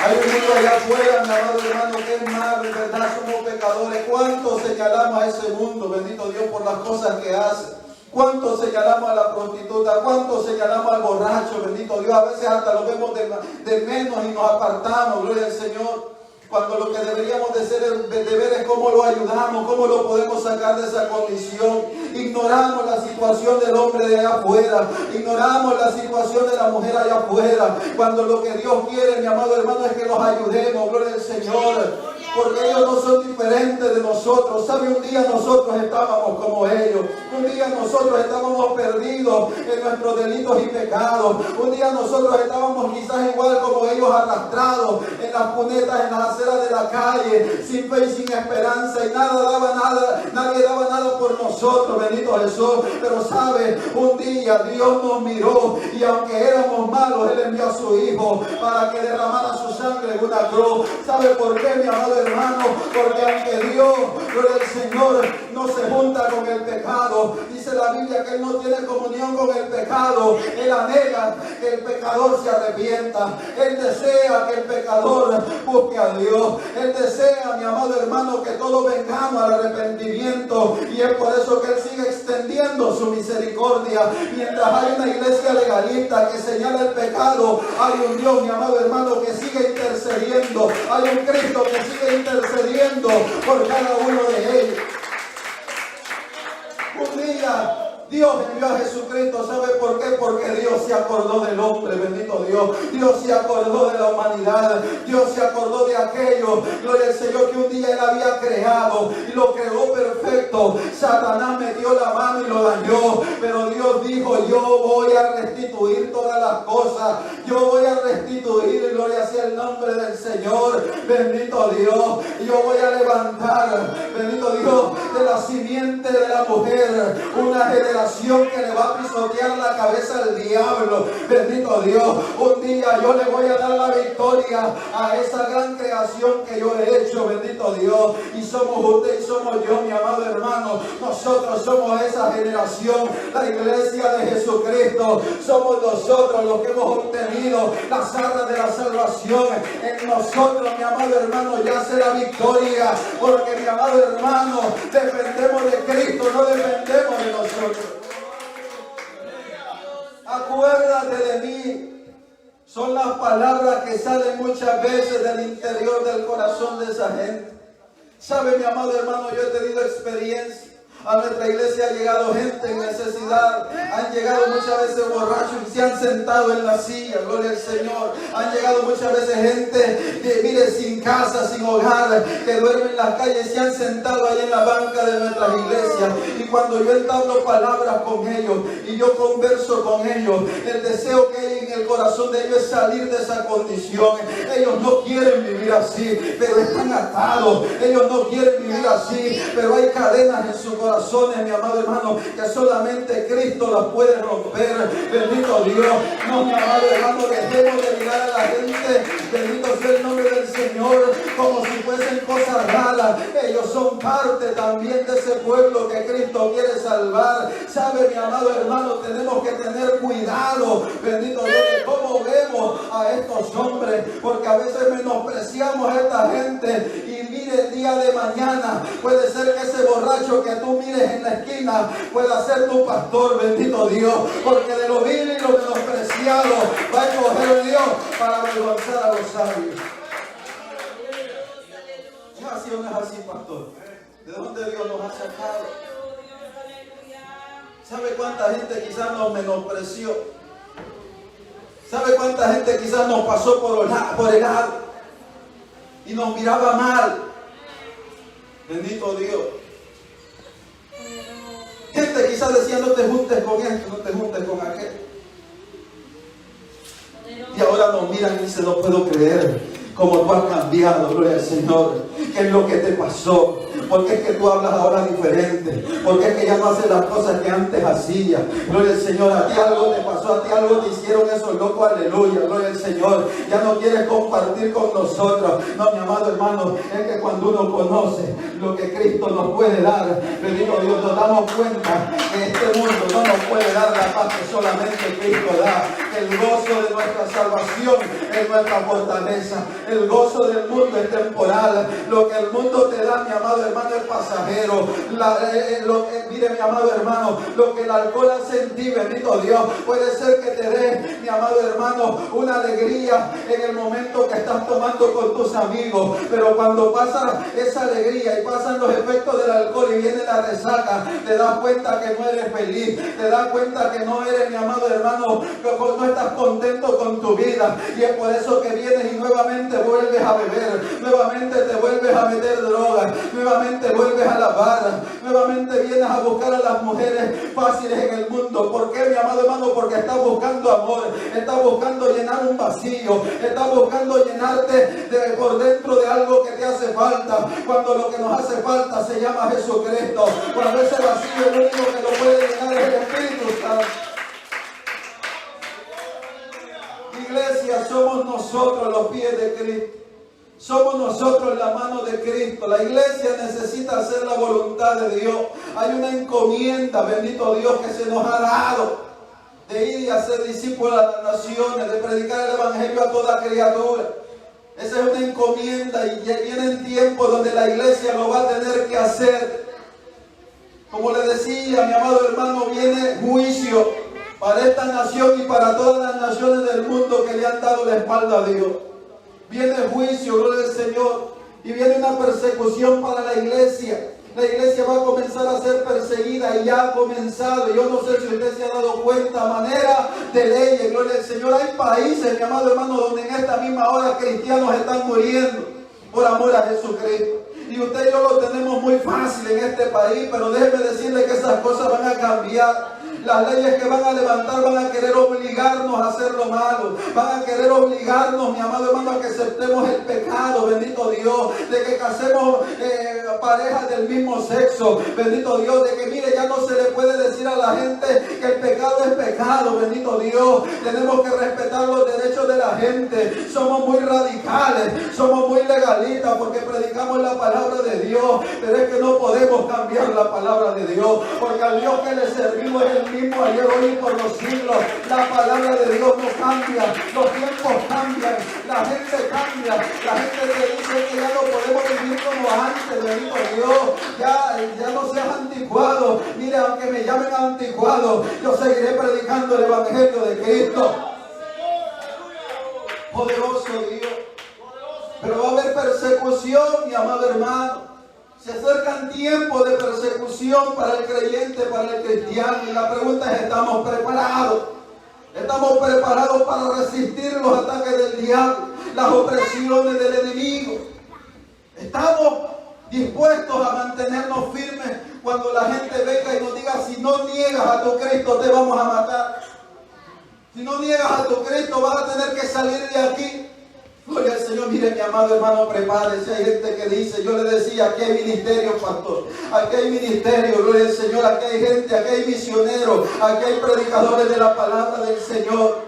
Hay un mundo allá afuera, mi amado hermano, que es malo, en verdad somos pecadores. ¿Cuánto señalamos a ese mundo, bendito Dios, por las cosas que hace? ¿Cuánto señalamos a la prostituta? ¿Cuánto señalamos al borracho? Bendito Dios, a veces hasta lo vemos de menos y nos apartamos, gloria al Señor. Cuando lo que deberíamos de ver es cómo lo ayudamos, cómo lo podemos sacar de esa condición. Ignoramos la situación del hombre de allá afuera, ignoramos la situación de la mujer allá afuera, cuando lo que Dios quiere, mi amado hermano, es que los ayudemos, gloria al Señor. Porque ellos no son diferentes de nosotros. ¿Sabe? Un día nosotros estábamos como ellos. Un día nosotros estábamos perdidos en nuestros delitos y pecados. Un día nosotros estábamos quizás igual como ellos, arrastrados en las cunetas, en las aceras de la calle, sin fe y sin esperanza, y nadie daba nada por nosotros, bendito Jesús. Pero sabe, un día Dios nos miró, y aunque éramos malos, Él envió a su Hijo para que derramara su sangre en una cruz. ¿Sabe por qué, mi amado hermano? Porque aunque Dios, gloria al Señor, no se junta con el pecado, dice la Biblia que Él no tiene comunión con el pecado. Él anhela que el pecador se arrepienta. Él desea que el pecador busque a Dios. Él desea, mi amado hermano, que todos vengamos al arrepentimiento, y es por eso que Él sigue extendiendo su misericordia. Mientras hay una iglesia legalista que señala el pecado, hay un Dios, mi amado hermano, que sigue intercediendo. Hay un Cristo que sigue intercediendo por cada uno de ellos. Un día Dios envió a Jesucristo. ¿Sabe por qué? Porque Dios se acordó del hombre, bendito Dios. Dios se acordó de la humanidad. Dios se acordó de aquello, gloria al Señor, que un día Él había creado y lo creó perfecto. Satanás metió la mano y lo dañó, pero Dios dijo, yo voy a restituir todas las cosas. Yo voy a restituir, gloria sea el nombre del Señor, bendito Dios. Yo voy a levantar, bendito Dios, de la simiente de la mujer una generación que le va a pisotear la cabeza al diablo, bendito Dios. Un día yo le voy a dar la victoria a esa gran creación que yo he hecho, bendito Dios. Y somos usted y somos yo, mi amado hermano. Nosotros somos esa generación, la iglesia de Jesucristo. Somos nosotros los que hemos obtenido las arras de la salvación. En nosotros, mi amado hermano, yace la victoria, porque, mi amado hermano, dependemos de Cristo, no dependemos de nosotros. Acuérdate de mí. Son las palabras que salen muchas veces del interior del corazón de esa gente. ¿Sabe, mi amado hermano? Yo he tenido experiencia. A nuestra iglesia ha llegado gente en necesidad. Han llegado muchas veces borrachos y se han sentado en la silla, gloria al Señor. Han llegado muchas veces gente que, mire, sin casa, sin hogar, que duerme en las calles, se han sentado ahí en la banca de nuestras iglesias. Y cuando yo entablo palabras con ellos y yo converso con ellos, el deseo que hay en el corazón de ellos es salir de esa condición. Ellos no quieren vivir así, pero están atados. Ellos no quieren vivir así, pero hay cadenas en su corazón, mi amado hermano, que solamente Cristo las puede romper. Bendito Dios. No, mi amado hermano, dejemos de mirar a la gente, bendito sea el nombre del Señor, como si fuesen cosas raras. Ellos son parte también de ese pueblo que Cristo quiere salvar. Sabe, mi amado hermano, tenemos que tener cuidado, bendito Dios, de cómo vemos a estos hombres, porque a veces menospreciamos a esta gente. Y mire, día día de mañana puede ser que ese borracho que tú mires en la esquina pueda ser tu pastor, bendito Dios, porque de lo vil y lo menospreciado va a escoger Dios para avergonzar a los sabios. ¿Es así o no es así, pastor? ¿De dónde Dios nos ha sacado? ¿Sabe cuánta gente quizás nos menospreció? ¿Sabe cuánta gente quizás nos pasó por el lado y nos miraba mal? Bendito Dios. Gente quizás decía, no te juntes con esto, no te juntes con aquel. Y ahora nos miran y dicen, no puedo creer cómo tú has cambiado, gloria al Señor. ¿Qué es lo que te pasó? ¿Por qué es que tú hablas ahora diferente? ¿Por qué es que ya no haces las cosas que antes hacías? Gloria al Señor, a ti algo te pasó, a ti algo te hicieron esos locos, aleluya, gloria al Señor. Ya no quieres compartir con nosotros. No, mi amado hermano, es que cuando uno conoce lo que Cristo nos puede dar, bendito Dios, nos damos cuenta que este mundo no nos puede dar la paz que solamente Cristo da. El gozo de nuestra salvación es nuestra fortaleza. El gozo del mundo es temporal. Lo que el mundo te da, mi amado hermano, es pasajero. Mire, mi amado hermano, lo que el alcohol hace en ti, bendito Dios, puede ser que te dé, mi amado hermano, una alegría en el momento que estás tomando con tus amigos. Pero cuando pasa esa alegría y pasan los efectos del alcohol y viene la resaca, te das cuenta que no eres feliz. Te das cuenta que no eres, mi amado hermano, que no estás contento con tu vida. Y es por eso que vienes y nuevamente vuelves a beber, nuevamente te vuelves a meter drogas, nuevamente vuelves a la barra, nuevamente vienes a buscar a las mujeres fáciles en el mundo. ¿Por qué, mi amado hermano? Porque estás buscando amor, estás buscando llenar un vacío, estás buscando llenarte por dentro de algo que te hace falta, cuando lo que nos hace falta se llama Jesucristo. Cuando ese vacío, el único que lo puede llenar es el Espíritu Santo. Iglesia, somos nosotros los pies de Cristo. Somos nosotros la mano de Cristo. La iglesia necesita hacer la voluntad de Dios. Hay una encomienda, bendito Dios, que se nos ha dado de ir y hacer discípulos a las naciones, de predicar el evangelio a toda criatura. Esa es una encomienda y ya vienen tiempos donde la iglesia lo va a tener que hacer. Como le decía, mi amado hermano, viene juicio para esta nación y para todas las naciones del mundo que le han dado la espalda a Dios. Viene juicio, gloria al Señor, y viene una persecución para la iglesia. La iglesia va a comenzar a ser perseguida y ya ha comenzado. Yo no sé si usted se ha dado cuenta, a manera de leyes, gloria al Señor. Hay países, mi amado hermano, donde en esta misma hora cristianos están muriendo por amor a Jesucristo. Y usted y yo lo tenemos muy fácil en este país, pero déjeme decirle que esas cosas van a cambiar. Las leyes que van a levantar van a querer obligarnos a hacer lo malo. Van a querer obligarnos, mi amado hermano, a que aceptemos el pecado, bendito Dios. De que casemos parejas del mismo sexo, bendito Dios. De que, mire, ya no se le puede decir a la gente que el pecado es pecado, bendito Dios. Tenemos que respetar los derechos de la gente. Somos muy radicales, somos muy legalistas porque predicamos la palabra de Dios. Pero es que no podemos cambiar la palabra de Dios, porque al Dios que le servimos es el mismo ayer, hoy y por los siglos. La palabra de Dios no cambia, los tiempos cambian, la gente cambia. La gente te dice que ya no podemos vivir como antes, bendito Dios. Ya no seas anticuado. Mire, aunque me llamen anticuado, yo seguiré predicando el evangelio de Cristo. Poderoso Dios. Pero va a haber persecución, mi amado hermano. Se acercan tiempos de persecución para el creyente, para el cristiano. Y la pregunta es, ¿estamos preparados? ¿Estamos preparados para resistir los ataques del diablo, las opresiones del enemigo? ¿Estamos dispuestos a mantenernos firmes cuando la gente venga y nos diga, si no niegas a tu Cristo te vamos a matar? Si no niegas a tu Cristo vas a tener que salir de aquí. Gloria al Señor. Mire, mi amado hermano, prepárese. Hay gente que dice, yo le decía, aquí hay ministerio, pastor, aquí hay ministerio, gloria al Señor, aquí hay gente, aquí hay misioneros, aquí hay predicadores de la palabra del Señor.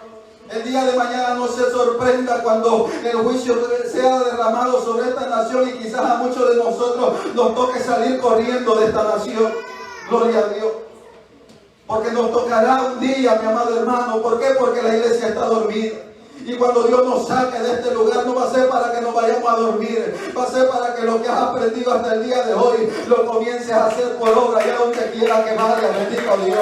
El día de mañana no se sorprenda cuando el juicio sea derramado sobre esta nación y quizás a muchos de nosotros nos toque salir corriendo de esta nación. Gloria a Dios. Porque nos tocará un día, mi amado hermano. ¿Por qué? Porque la iglesia está dormida. Y cuando Dios nos saque de este lugar, no va a ser para que nos vayamos a dormir, va a ser para que lo que has aprendido hasta el día de hoy lo comiences a hacer por obra allá donde quiera que vaya. Bendito Dios.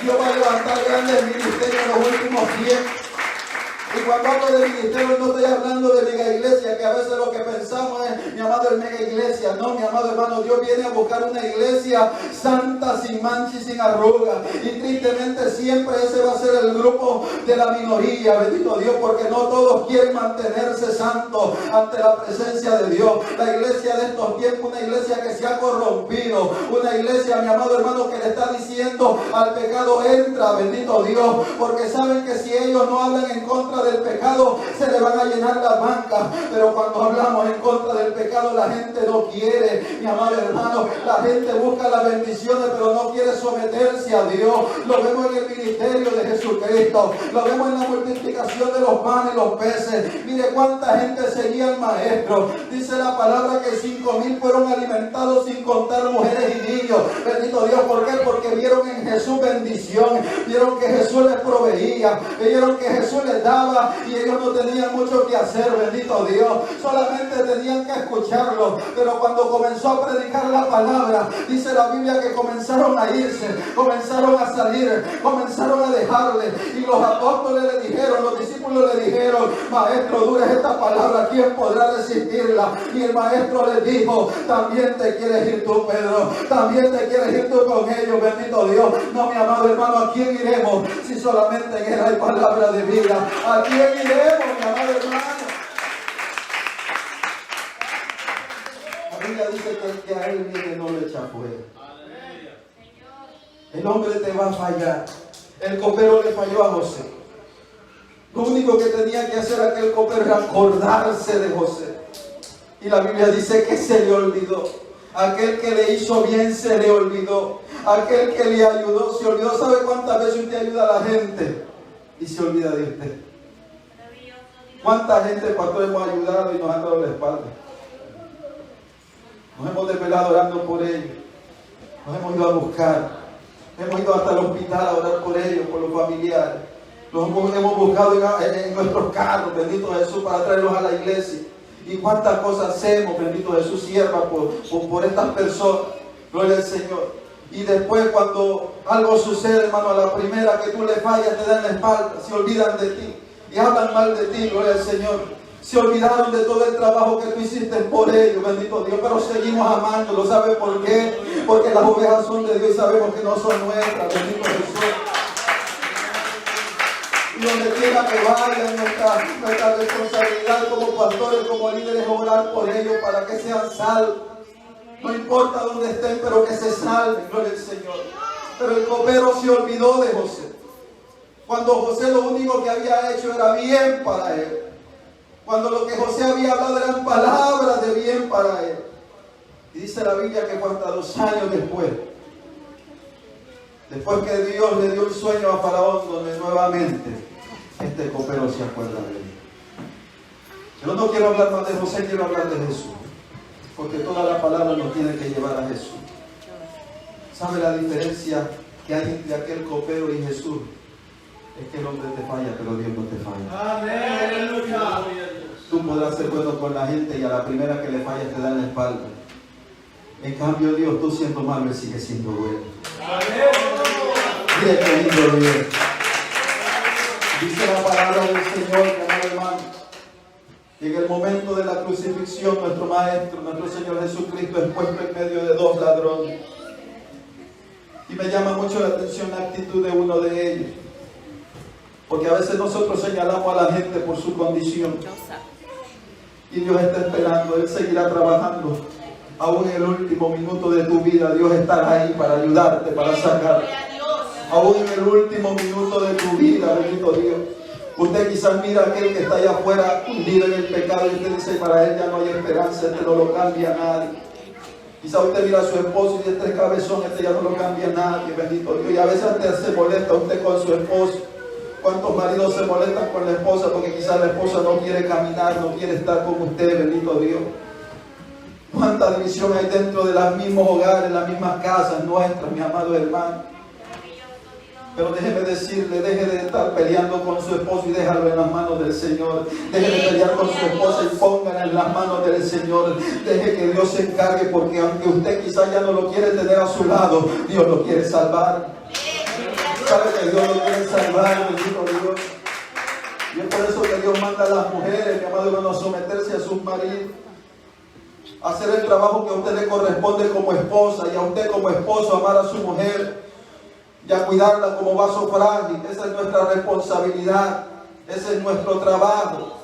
Dios va a levantar grandes ministerios en los últimos tiempos. Y cuando hablo de ministerio no estoy hablando de mega iglesia, que a veces lo que pensamos es, mi amado, el mega iglesia. No, mi amado hermano, Dios viene a buscar una iglesia santa, sin mancha y sin arruga. Y tristemente siempre ese va a ser el grupo de la minoría, bendito Dios, porque no todos quieren mantenerse santos ante la presencia de Dios. La iglesia de estos tiempos, una iglesia que se ha corrompido, una iglesia, mi amado hermano, que le está diciendo al pecado, entra, bendito Dios, porque saben que si ellos no hablan en contra del pecado, se le van a llenar las bancas. Pero cuando hablamos en contra del pecado, la gente no quiere, mi amado hermano. La gente busca las bendiciones, pero no quiere someterse a Dios. Lo vemos en el ministerio de Jesucristo, lo vemos en la multiplicación de los panes y los peces. Mire cuánta gente seguía al maestro. Dice la palabra que 5,000 fueron alimentados, sin contar mujeres y niños. Bendito Dios, ¿por qué? Porque vieron en Jesús bendición, vieron que Jesús les proveía, vieron que Jesús les daba, y ellos no tenían mucho que hacer, bendito Dios, solamente tenían que escucharlo. Pero cuando comenzó a predicar la palabra, dice la Biblia que comenzaron a irse, comenzaron a salir, comenzaron a dejarle, y los apóstoles le dijeron, los discípulos le dijeron, maestro, dura es esta palabra, ¿quién podrá resistirla? Y el maestro le dijo, también te quieres ir tú, Pedro, también te quieres ir tú con ellos, bendito Dios. No, mi amado hermano, ¿a quién iremos si solamente en él hay palabra de vida? ¿A quién iremos, mi amado hermano? La Biblia dice que el que a él viene no lo echa fuera. El hombre te va a fallar. El copero le falló a José. Lo único que tenía que hacer aquel copero era acordarse de José. Y la Biblia dice que se le olvidó. Aquel que le hizo bien se le olvidó. Aquel que le ayudó se olvidó. ¿Sabe cuántas veces usted ayuda a la gente y se olvida de usted? ¿Cuánta gente, pastor, hemos ayudado y nos han dado la espalda? Nos hemos desvelado orando por ellos. Nos hemos ido a buscar. Hemos ido hasta el hospital a orar por ellos, por los familiares. Los hemos buscado en nuestros carros, bendito Jesús, para traerlos a la iglesia. Y cuántas cosas hacemos, bendito Jesús, sierva por estas personas. Gloria al Señor. Y después cuando algo sucede, hermano, a la primera que tú le fallas, te dan la espalda, se olvidan de ti y hablan mal de ti, gloria al Señor. Se olvidaron de todo el trabajo que tú hiciste por ellos, bendito Dios, pero seguimos amándolo. ¿Sabe por qué? Porque las ovejas son de Dios y sabemos que no son nuestras, bendito Jesús. Y donde quiera que vayan, nuestra responsabilidad como pastores, como líderes, es orar por ellos para que sean salvos. No importa dónde estén, pero que se salven, gloria al Señor. Pero el copero se olvidó de José. Cuando José lo único que había hecho era bien para él. Cuando lo que José había hablado eran palabras de bien para él. Y dice la Biblia que hasta 2 años después que Dios le dio un sueño a Faraón, donde nuevamente este copero se acuerda de él. Yo no quiero hablar más de José, quiero hablar de Jesús. Porque toda la palabra nos tiene que llevar a Jesús. ¿Sabe la diferencia que hay entre aquel copero y Jesús? Es que el hombre te falla, pero Dios no te falla. Amén. Tú podrás ser bueno con la gente y a la primera que le fallas te dan la espalda. En cambio Dios, tú siendo malo, Él sigue siendo bueno. Mire qué lindo Dios. Dice la palabra del Señor, amado hermano, y en el momento de la crucifixión, nuestro Maestro, nuestro Señor Jesucristo, es puesto en medio de 2 ladrones. Y me llama mucho la atención la actitud de uno de ellos. Porque a veces nosotros señalamos a la gente por su condición. Y Dios está esperando, Él seguirá trabajando. Aún en el último minuto de tu vida, Dios estará ahí para ayudarte, para sacarte. Aún en el último minuto de tu vida, bendito Dios. Usted quizás mira a aquel que está allá afuera, hundido en el pecado, y usted dice, para él ya no hay esperanza, este no lo cambia nadie. Quizás usted mira a su esposo y dice, este cabezón, este ya no lo cambia nadie, bendito Dios. Y a veces hasta se molesta usted con su esposo. ¿Cuántos maridos se molestan con la esposa porque quizás la esposa no quiere caminar, no quiere estar con usted, bendito Dios? ¿Cuánta división hay dentro de los mismos hogares, las mismas casas nuestras, mi amado hermano? Pero déjeme decirle, deje de estar peleando con su esposo y déjalo en las manos del Señor. Deje de pelear con su esposa y póngala en las manos del Señor. Deje que Dios se encargue, porque aunque usted quizás ya no lo quiere tener a su lado, Dios lo quiere salvar. Sabe que Dios lo quiere salvar, bendito Dios. Y es por eso que Dios manda a las mujeres, mi amado hermano, a someterse a sus maridos, a hacer el trabajo que a usted le corresponde como esposa, y a usted como esposo amar a su mujer y a cuidarla como vaso frágil. Esa es nuestra responsabilidad, ese es nuestro trabajo.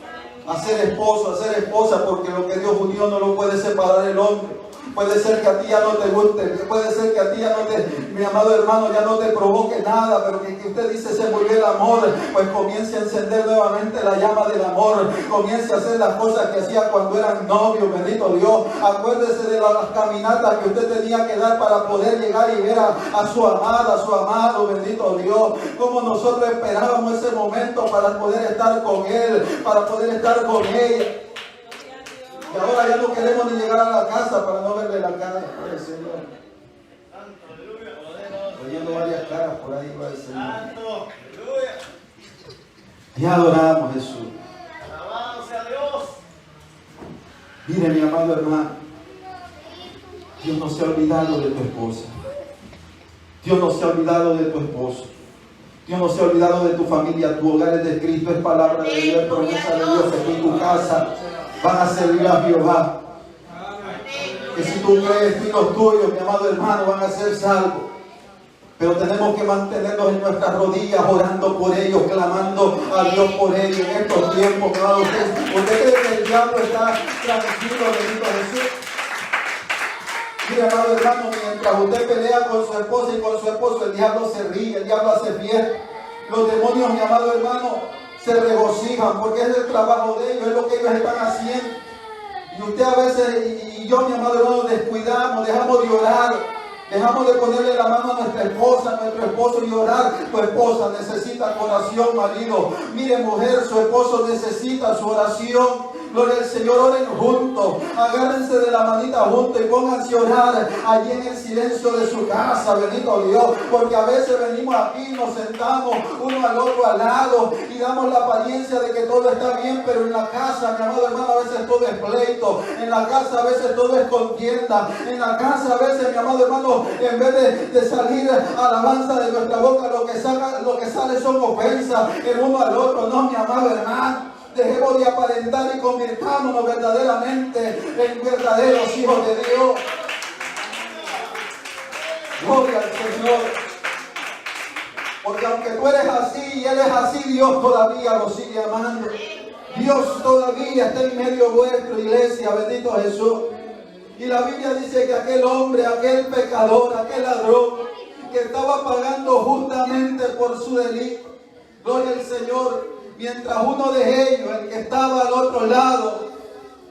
Hacer esposo, hacer esposa, porque lo que Dios unió no lo puede separar el hombre. Puede ser que a ti ya no te guste, puede ser que a ti ya no te, mi amado hermano, ya no te provoque nada, pero que usted dice se murió el amor, pues comience a encender nuevamente la llama del amor, comience a hacer las cosas que hacía cuando eran novios, bendito Dios. Acuérdese de las caminatas que usted tenía que dar para poder llegar y ver a su amada, a su amado, bendito Dios. Como nosotros esperábamos ese momento para poder estar con él, para poder estar con ella. Y ahora ya no queremos ni llegar a la casa para no verle la cara al Señor. Oyendo varias caras por ahí va el Señor. Y adoramos a Jesús. Alabado sea Dios. Mire, mi amado hermano, Dios no se ha olvidado de tu esposa. Dios no se ha olvidado de tu esposo. Dios no se ha olvidado de tu familia. Tu hogar es de Cristo, es palabra de Dios, es promesa de Dios, que tú y tu casa van a servir a Jehová. Que si tú crees, tú y los tuyos, mi amado hermano, van a ser salvos. Pero tenemos que mantenernos en nuestras rodillas, orando por ellos, clamando a Dios por ellos en estos tiempos. Mi amado, ¿usted cree que el diablo está tranquilo, bendito Jesús? Mira, amado hermano, mientras usted pelea con su esposa y con su esposo, el diablo se ríe, el diablo hace fiesta. Los demonios, mi amado hermano, se regocijan, porque es el trabajo de ellos, es lo que ellos están haciendo. Y usted a veces, y yo, mi amado hermano, descuidamos, dejamos de orar, dejamos de ponerle la mano a nuestra esposa, a nuestro esposo y orar. Tu esposa necesita oración, marido. Mire, mujer, su esposo necesita su oración. Gloria al Señor, oren juntos, agárrense de la manita juntos y pónganse a orar allí en el silencio de su casa, bendito Dios, porque a veces venimos aquí, nos sentamos uno al otro al lado y damos la apariencia de que todo está bien, pero en la casa, mi amado hermano, a veces todo es pleito, en la casa a veces todo es contienda, en la casa a veces, mi amado hermano, en vez de salir alabanza de nuestra boca, lo que sale son ofensas el uno al otro. No, mi amado hermano, dejemos de aparentar y convirtámonos verdaderamente en verdaderos hijos de Dios. Gloria al Señor. Porque aunque tú eres así y Él es así, Dios todavía lo sigue amando. Dios todavía está en medio vuestro, iglesia, bendito Jesús. Y la Biblia dice que aquel hombre, aquel pecador, aquel ladrón, que estaba pagando justamente por su delito, gloria al Señor, mientras uno de ellos, el que estaba al otro lado,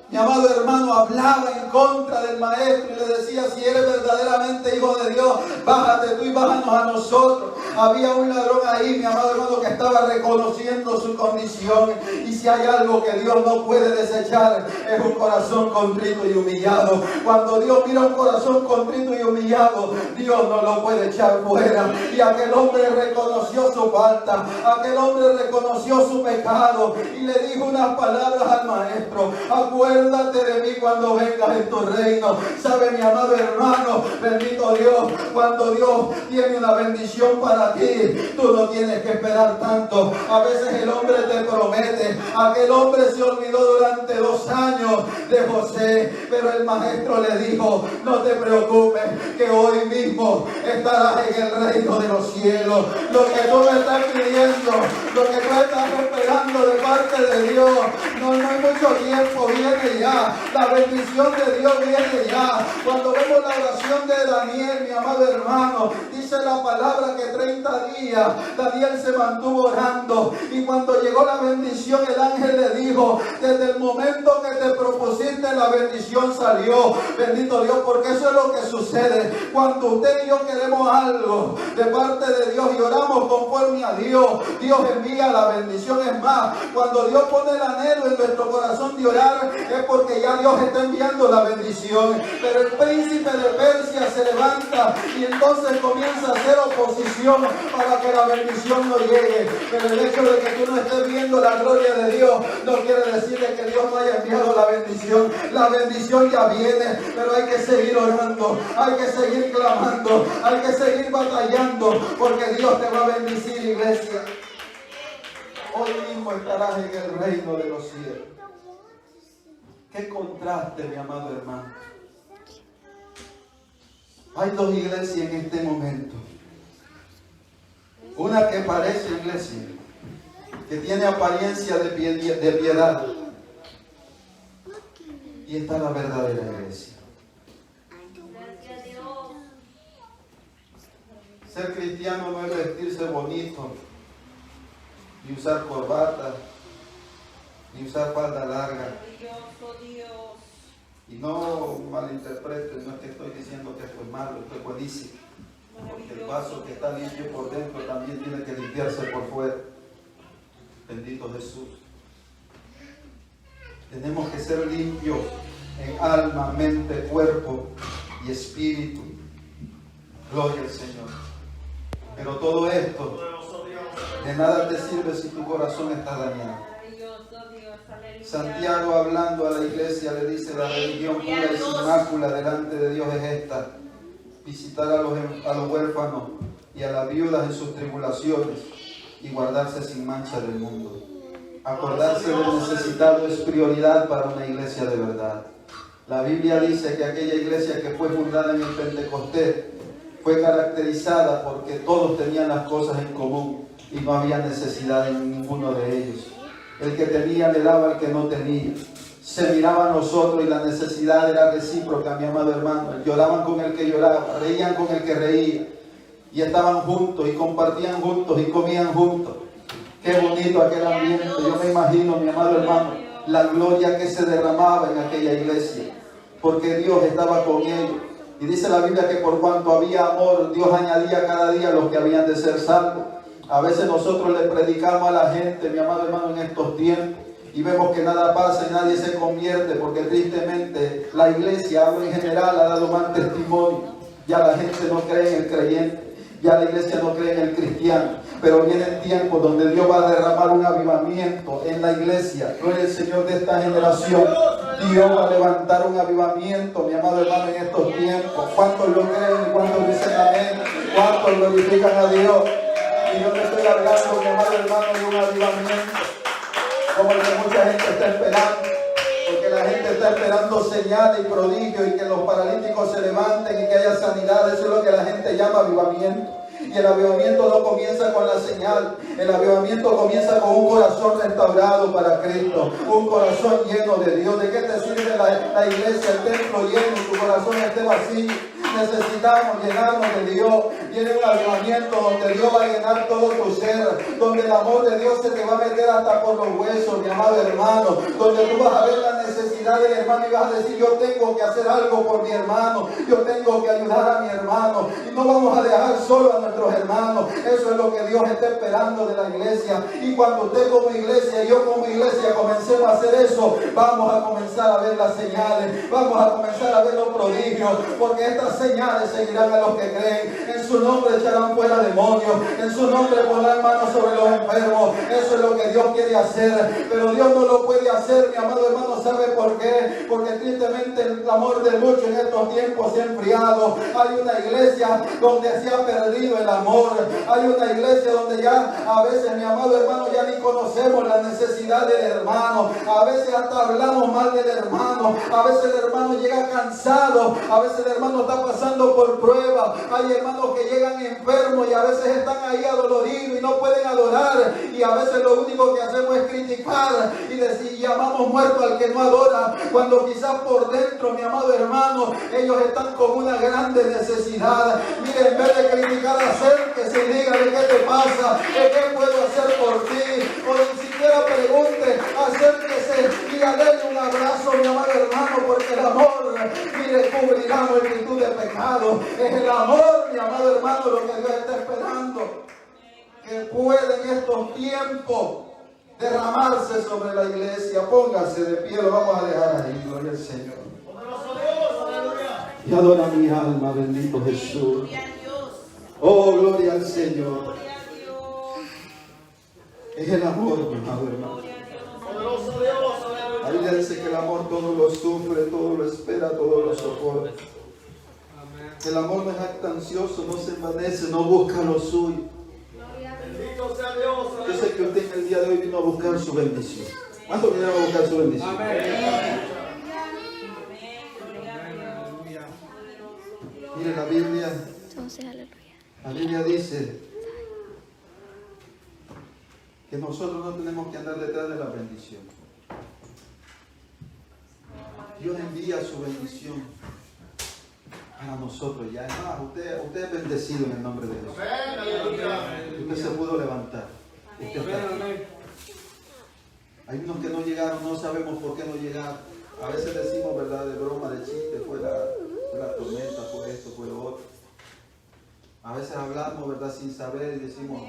mi amado hermano, hablaba en contra del maestro y le decía: si eres verdaderamente hijo de Dios, bájate tú y bájanos a nosotros. Había un ladrón ahí, mi amado hermano, que estaba reconociendo su condición. Y si hay algo que Dios no puede desechar, es un corazón contrito y humillado. Cuando Dios mira un corazón contrito y humillado, Dios no lo puede echar fuera. Y aquel hombre reconoció su falta, aquel hombre reconoció su pecado y le dijo unas palabras al maestro: acuérdate de mí cuando vengas en tu reino. ¿Sabe, mi amado hermano? Bendito Dios, cuando Dios tiene una bendición para ti, tú no tienes que esperar tanto. A veces el hombre te promete. Aquel hombre se olvidó durante 2 años de José, pero el maestro le dijo: no te preocupes, que hoy mismo estarás en el reino de los cielos. Lo que tú me estás pidiendo, lo que tú estás esperando de parte de Dios, no hay mucho tiempo, viene ya. La bendición de Dios viene ya. Cuando vemos la oración de Daniel, mi amado hermano, dice la palabra que 30 días Daniel se mantuvo orando, y cuando llegó la bendición, el ángel le dijo: desde el momento que te propusiste, la bendición salió. Bendito Dios, porque eso es lo que sucede cuando usted y yo queremos algo de parte de Dios y oramos conforme a Dios. Dios envía la bendición. Es más, cuando Dios pone el anhelo en nuestro corazón de orar, es porque ya Dios está enviando la bendición. Pero el príncipe de Persia se levanta y entonces comienza a hacer oposición para que la bendición no llegue. Pero el hecho de que tú no estés viendo la gloria de Dios no quiere decir que Dios no haya enviado la bendición. La bendición ya viene, pero hay que seguir orando, hay que seguir clamando, hay que seguir batallando, porque Dios te va a bendecir, iglesia. Hoy mismo estarás en el reino de los cielos. Qué contraste, mi amado hermano. Hay dos iglesias en este momento. Una que parece iglesia, que tiene apariencia de piedad. Y está la verdadera iglesia. Ser cristiano no es vestirse bonito, ni usar corbata, ni usar falda larga. Y no malinterpreten, no es que estoy diciendo que esto es malo, esto es buenísimo. Porque el vaso que está limpio por dentro también tiene que limpiarse por fuera. Bendito Jesús. Tenemos que ser limpios en alma, mente, cuerpo y espíritu. Gloria al Señor. Pero todo esto de nada te sirve si tu corazón está dañado. Santiago, hablando a la iglesia, le dice: la religión pura y sin mácula delante de Dios es esta: visitar a los huérfanos y a las viudas en sus tribulaciones y guardarse sin mancha del mundo. Acordarse del necesitado es prioridad para una iglesia de verdad. La Biblia dice que aquella iglesia que fue fundada en el Pentecostés fue caracterizada porque todos tenían las cosas en común y no había necesidad en ninguno de ellos. El que tenía le daba al que no tenía. Se miraban los otros y la necesidad era recíproca, mi amado hermano. Lloraban con el que lloraba, reían con el que reía. Y estaban juntos y compartían juntos y comían juntos. Qué bonito aquel ambiente. Yo me imagino, mi amado hermano, la gloria que se derramaba en aquella iglesia. Porque Dios estaba con ellos. Y dice la Biblia que por cuanto había amor, Dios añadía cada día los que habían de ser salvos. A veces nosotros le predicamos a la gente, mi amado hermano, en estos tiempos, y vemos que nada pasa y nadie se convierte, porque tristemente la iglesia, hablo en general, ha dado mal testimonio. Ya la gente no cree en el creyente, ya la iglesia no cree en el cristiano. Pero vienen tiempos donde Dios va a derramar un avivamiento en la iglesia. Gloria al Señor de esta generación. Dios va a levantar un avivamiento, mi amado hermano, en estos tiempos. ¿Cuántos lo creen? ¿Cuántos dicen amén? ¿Cuántos glorifican a Dios? Y yo te estoy hablando, mi amado hermano, de un avivamiento como el que mucha gente está esperando. Porque la gente está esperando señales y prodigios y que los paralíticos se levanten y que haya sanidad. Eso es lo que la gente llama avivamiento. Y el avivamiento no comienza con la señal. El avivamiento comienza con un corazón restaurado para Cristo. Un corazón lleno de Dios. ¿De qué te sirve la iglesia, el templo lleno y tu corazón esté vacío? Necesitamos llenarnos de Dios. Viene un avivamiento donde Dios va a llenar todo tu ser, donde el amor de Dios se te va a meter hasta por los huesos, mi amado hermano, donde tú vas a ver la necesidad del hermano y vas a decir: yo tengo que hacer algo por mi hermano, yo tengo que ayudar a mi hermano, y no vamos a dejar solo a nuestros hermanos. Eso es lo que Dios está esperando de la iglesia. Y cuando usted como iglesia y yo como iglesia comencemos a hacer eso, vamos a comenzar a ver las señales, vamos a comenzar a ver los prodigios, porque estas señales seguirán a los que creen. En su nombre echarán fuera demonios, en su nombre pondrán manos sobre los enfermos. Eso es lo que Dios quiere hacer, pero Dios no lo puede hacer, mi amado hermano. ¿Sabe por qué? Porque tristemente el amor de muchos en estos tiempos se ha enfriado. Hay una iglesia donde se ha perdido el amor. Hay una iglesia donde ya a veces, mi amado hermano, ya ni conocemos la necesidad del hermano. A veces hasta hablamos mal del hermano. A veces el hermano llega cansado. A veces el hermano está pasando por pruebas. Hay hermanos que llegan enfermos y a veces están ahí adoloridos y no pueden adorar. Y a veces lo único que hacemos es criticar y decir: llamamos muerto al que no adora, cuando quizás por dentro, mi amado hermano, ellos están con una grande necesidad. Mire, en vez de criticar, acérquese y dígale: ¿qué te pasa? ¿Qué puedo hacer por ti? O ni siquiera pregunte, acérquese y dale un abrazo, mi amado hermano, porque el amor, mire, cubrirá multitud de pecados. Es el amor, mi amado hermano, lo que Dios está esperando. Que pueda en estos tiempos derramarse sobre la iglesia. Póngase de pie, lo vamos a dejar ahí. Gloria al Señor. Poderoso Dios, aleluya. Y adora mi alma, bendito Jesús. Oh, gloria al Señor. Es el amor, mi amado hermano. Poderoso Dios, aleluya. La Biblia dice que el amor todo lo sufre, todo lo espera, todo lo soporta. Que el amor no es jactancioso, no se envanece, no busca lo suyo. Bendito sea Dios, Yo aleluya. sé que usted en el día de hoy vino a buscar su bendición. ¿Cuántos vinieron a buscar su bendición? Mire la Biblia. La Biblia dice que nosotros no tenemos que andar detrás de la bendición. Dios envía su bendición para nosotros. Ya es más, usted es bendecido en el nombre de Jesús. Amén, aleluya. Usted se pudo levantar. Usted está aquí. Hay unos que no llegaron, no sabemos por qué no llegaron. A veces decimos, ¿verdad? De broma, de chiste, fue la tormenta, fue esto, fue lo otro. A veces hablamos, ¿verdad? Sin saber y decimos,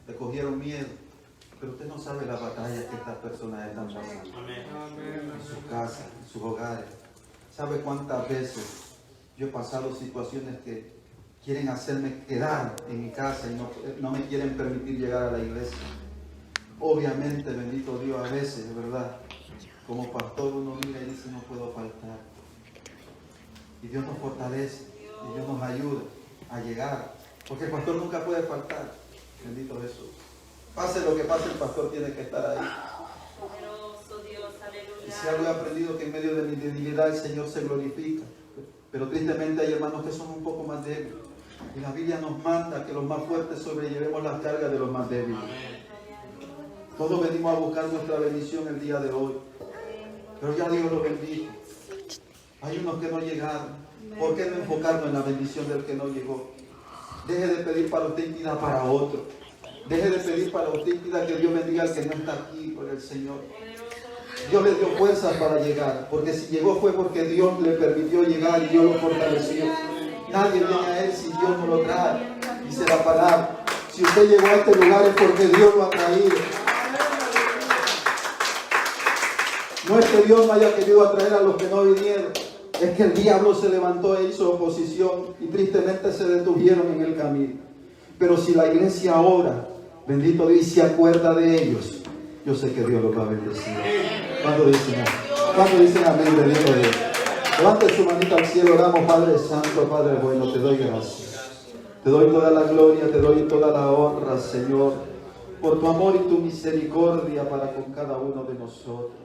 le cogieron miedo. Pero usted no sabe las batallas que estas personas están pasando. En sus casas, en sus hogares. ¿Sabe cuántas veces yo he pasado situaciones que quieren hacerme quedar en mi casa y no me quieren permitir llegar a la iglesia? Obviamente, bendito Dios, a veces, ¿verdad? Como pastor uno mira y dice, no puedo faltar. Y Dios nos fortalece y Dios nos ayuda a llegar. Porque el pastor nunca puede faltar. Bendito Jesús. Pase lo que pase, el pastor tiene que estar ahí. Y si algo he aprendido, que en medio de mi debilidad el Señor se glorifica. Pero tristemente hay hermanos que son un poco más débiles. Y la Biblia nos manda que los más fuertes sobrellevemos las cargas de los más débiles. Todos venimos a buscar nuestra bendición el día de hoy. Pero ya Dios lo bendijo. Hay unos que no llegaron. ¿Por qué no enfocarnos en la bendición del que no llegó? Deje de pedir para usted y pida para otro. Deje de pedir para usted y pida que Dios bendiga al que no está aquí por el Señor. Dios le dio fuerzas para llegar, porque si llegó fue porque Dios le permitió llegar y Dios lo fortaleció. Nadie viene a Él si Dios no lo trae. Dice la palabra, si usted llegó a este lugar es porque Dios lo ha traído. No es que Dios no haya querido atraer a los que no vinieron, es que el diablo se levantó e hizo oposición y tristemente se detuvieron en el camino. Pero si la iglesia ora, bendito Dios, y se acuerda de ellos, yo sé que Dios los va a bendecir. ¿Cuándo dicen amén? Bendito Dios. Levante su manita al cielo, oramos. Padre Santo, Padre bueno, te doy gracias. Te doy toda la gloria, te doy toda la honra, Señor, por tu amor y tu misericordia para con cada uno de nosotros.